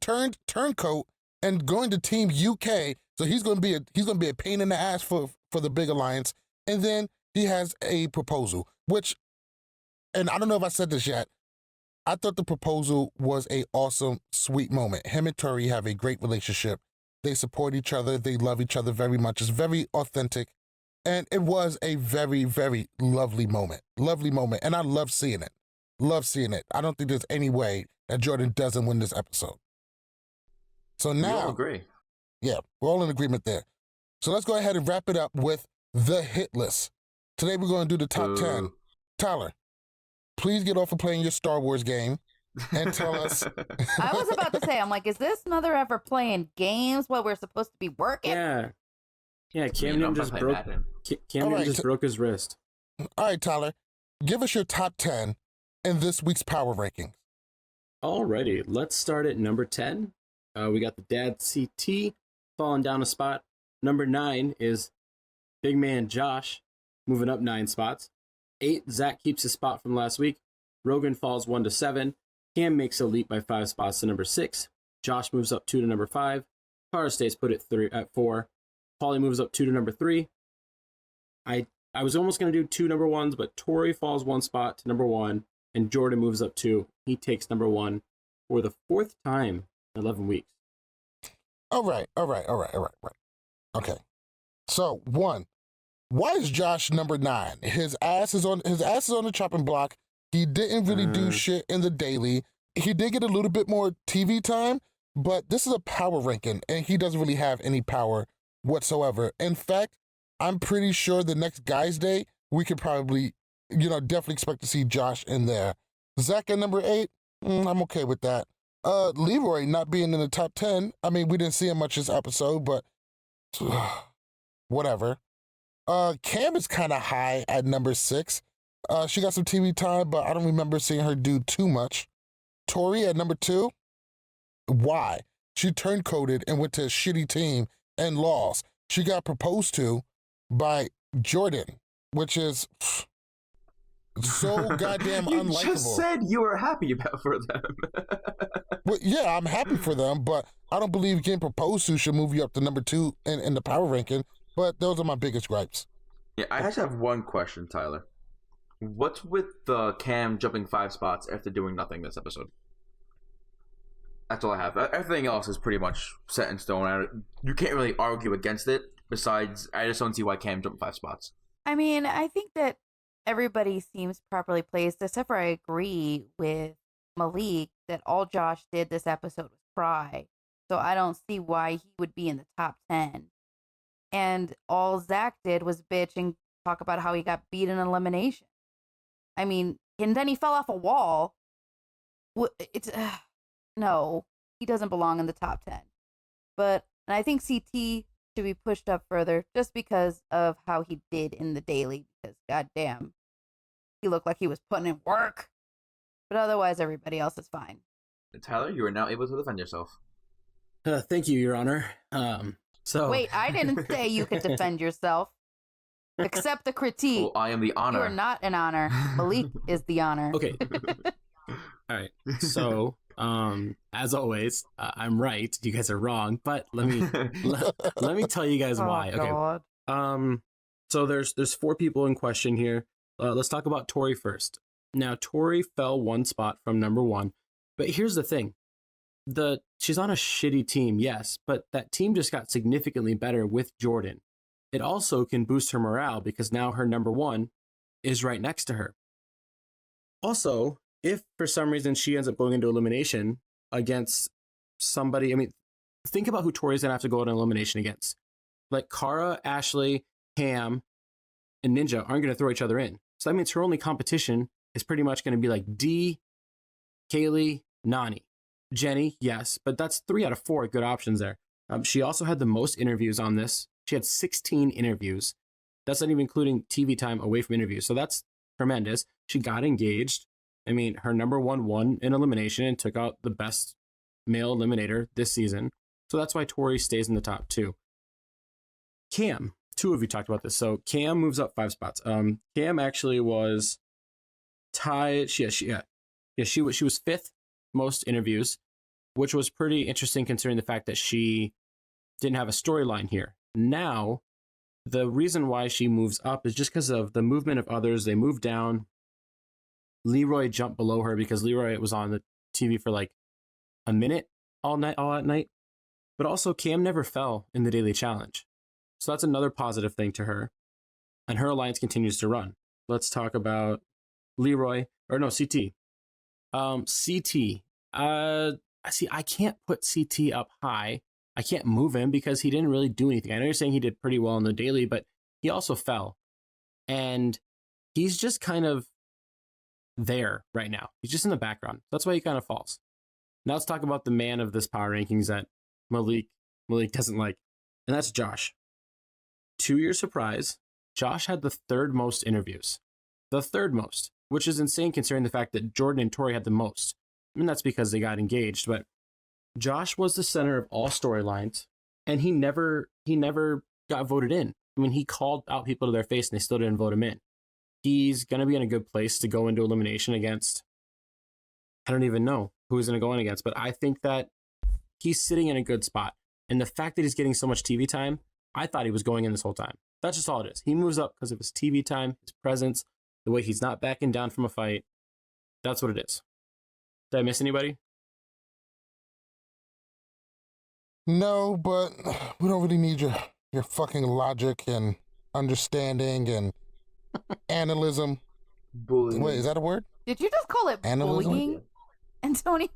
turned turncoat and going to Team UK, so he's gonna be a pain in the ass for the big alliance. And then he has a proposal, which, and I don't know if I said this yet, I thought the proposal was a awesome, sweet moment. Him and Tori have a great relationship. They support each other. They love each other very much. It's very authentic. And it was a very, very lovely moment. Lovely moment. And I love seeing it. Love seeing it. I don't think there's any way that Jordan doesn't win this episode. So now... We all agree. Yeah, we're all in agreement there. So let's go ahead and wrap it up with the hit list. Today we're going to do the top 10. Tyler, please get off of playing your Star Wars game and tell us. I was about to say, I'm like, is this mother ever playing games while we're supposed to be working? Yeah. Yeah, Camden just broke his wrist. All right, Tyler, give us your top 10 in this week's power rankings. Alrighty, let's start at number 10. We got the dad CT falling down a spot. Number 9 is big man Josh, moving up 9 spots. 8, Zach keeps his spot from last week. Rogan falls 1 to 7. Cam makes a leap by 5 spots to number 6. Josh moves up 2 to number 5. Cara stays put at 4. Paulie moves up 2 to number 3. I was almost going to do 2 number 1s, but Tori falls 1 spot to number 1, and Jordan moves up 2. He takes number 1 for the 4th time in 11 weeks. All right. Okay. So, 1, why is Josh number 9? His ass is on the chopping block. He didn't really do shit in the daily. He did get a little bit more TV time, but this is a power ranking, and he doesn't really have any power whatsoever. In fact, I'm pretty sure the next Guys' Day, we could probably, definitely expect to see Josh in there. Zach at number 8, I'm okay with that. Leroy not being in the top 10, I mean, we didn't see him much this episode, but whatever. Cam is kind of high at number 6. She got some TV time, but I don't remember seeing her do too much. Tori at number 2. Why? She turncoated and went to a shitty team and lost. She got proposed to by Jordan, which is so goddamn unlikable. You just said you were happy for them. Well, yeah, I'm happy for them, but I don't believe getting proposed to should move you up to number 2 in the power ranking. But those are my biggest gripes. Yeah, I just have one question, Tyler. What's with the Cam jumping 5 spots after doing nothing this episode? That's all I have. Everything else is pretty much set in stone. You can't really argue against it. Besides, I just don't see why Cam jumped 5 spots. I mean, I think that everybody seems properly placed, except for I agree with Malik that all Josh did this episode was cry. So I don't see why he would be in the top 10. And all Zach did was bitch and talk about how he got beat in elimination. I mean, and then he fell off a wall. No, he doesn't belong in the top 10. And I think CT should be pushed up further just because of how he did in the daily. Because goddamn, he looked like he was putting in work. But otherwise, everybody else is fine. Tyler, you are now able to defend yourself. Thank you, Your Honor. Wait, I didn't say you could defend yourself. Accept the critique. Well, I am the honor. You are not an honor. Malik is the honor. Okay. All right. So, as always, I'm right. You guys are wrong. But let me tell you guys why. God. Okay. So there's 4 people in question here. Let's talk about Tori first. Now, Tori fell 1 spot from number 1, but here's the thing: she's on a shitty team, yes, but that team just got significantly better with Jordan. It also can boost her morale because now her number 1 is right next to her. Also, if for some reason she ends up going into elimination against somebody, I mean, think about who Tori's gonna have to go into elimination against. Like Cara, Ashley, Cam, and Ninja aren't gonna throw each other in. So that means her only competition is pretty much gonna be like D, Kaylee, Nany. Jenny, yes, but that's 3 out of 4 good options there. She also had the most interviews on this. She had 16 interviews. That's not even including TV time away from interviews. So that's tremendous. She got engaged. I mean, her number 1 won in elimination and took out the best male eliminator this season. So that's why Tori stays in the top 2. Cam, 2 of you talked about this. So Cam moves up 5 spots. Cam actually was tied. She was 5th most interviews, which was pretty interesting considering the fact that she didn't have a storyline here. Now, the reason why she moves up is just because of the movement of others. They moved down. Leroy jumped below her because Leroy was on the TV for like a minute all at night. But also, Cam never fell in the daily challenge. So that's another positive thing to her. And her alliance continues to run. Let's talk about CT. I can't put CT up high. I can't move him because he didn't really do anything. I know you're saying he did pretty well in the daily, but he also fell. And he's just kind of there right now. He's just in the background. That's why he kind of falls. Now let's talk about the man of this power rankings that Malik doesn't like, and that's Josh. To your surprise, Josh had the third most interviews. The third most, which is insane considering the fact that Jordan and Tori had the most. I mean, that's because they got engaged, but Josh was the center of all storylines, and he never got voted in. I mean, he called out people to their face, and they still didn't vote him in. He's going to be in a good place to go into elimination against, I don't even know who he's going to go in against, but I think that he's sitting in a good spot. And the fact that he's getting so much TV time, I thought he was going in this whole time. That's just all it is. He moves up because of his TV time, his presence, the way he's not backing down from a fight. That's what it is. Did I miss anybody? No, but we don't really need your fucking logic and understanding and analysm. Bullying. Wait, is that a word? Did you just call it Analysm? bullying, Antonio?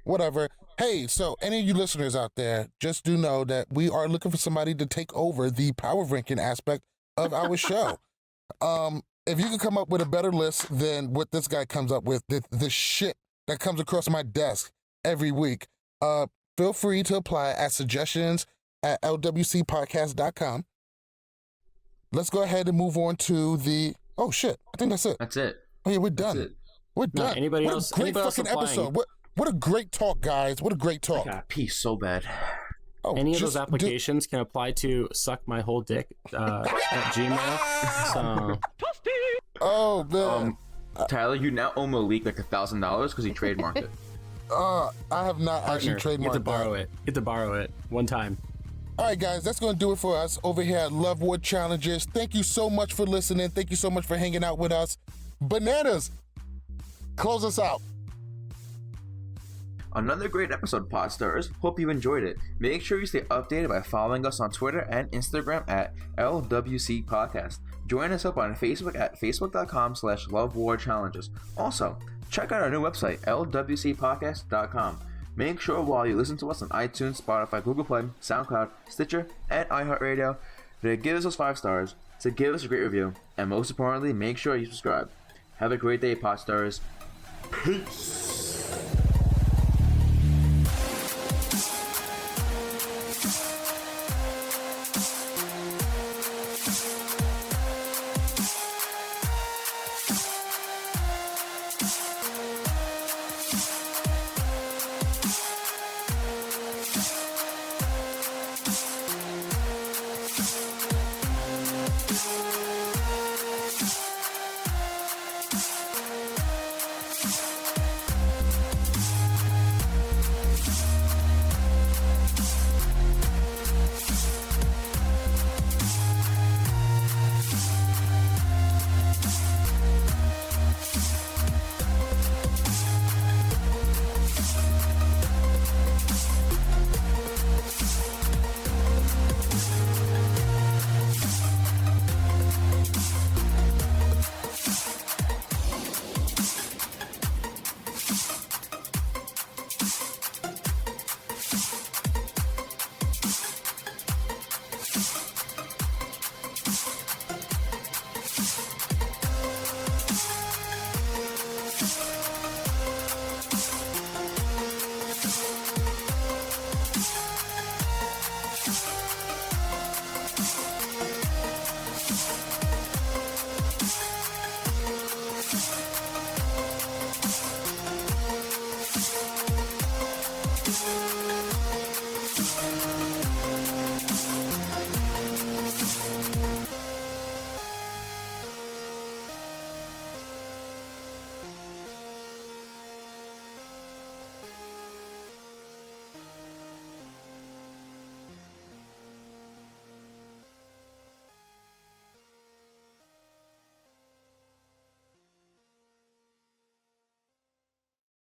Whatever. Hey, so any of you listeners out there, just do know that we are looking for somebody to take over the power ranking aspect of our show. If you can come up with a better list than what this guy comes up with, the shit that comes across my desk every week, feel free to apply at suggestions at LWCPodcast.com. Let's go ahead and move on to the... Oh, shit. I think that's it. That's it. Oh, yeah, we're done. We're done. No, anybody what else? a great Anybody else fucking applying? episode. What a great talk, guys. What a great talk. I got pee so bad. Oh, Any of those applications can apply to suck my whole dick at Gmail. So... Oh, man. Tyler, you now owe Malik like $1,000 because he trademarked it. I have not actually trademarked You have to borrow it. You have to borrow it one time. All right, guys, that's going to do it for us over here at Love War Challenges. Thank you so much for listening. Thank you so much for hanging out with us. Bananas, close us out. Another great episode, Podstars. Hope you enjoyed it. Make sure you stay updated by following us on Twitter and Instagram at LWCPodcast. Join us up on Facebook at facebook.com/lovewarchallenges. Also, check out our new website, LWCPodcast.com. Make sure while you listen to us on iTunes, Spotify, Google Play, SoundCloud, Stitcher, and iHeartRadio to give us those 5 stars, to give us a great review, and most importantly, make sure you subscribe. Have a great day, Podstars. Peace!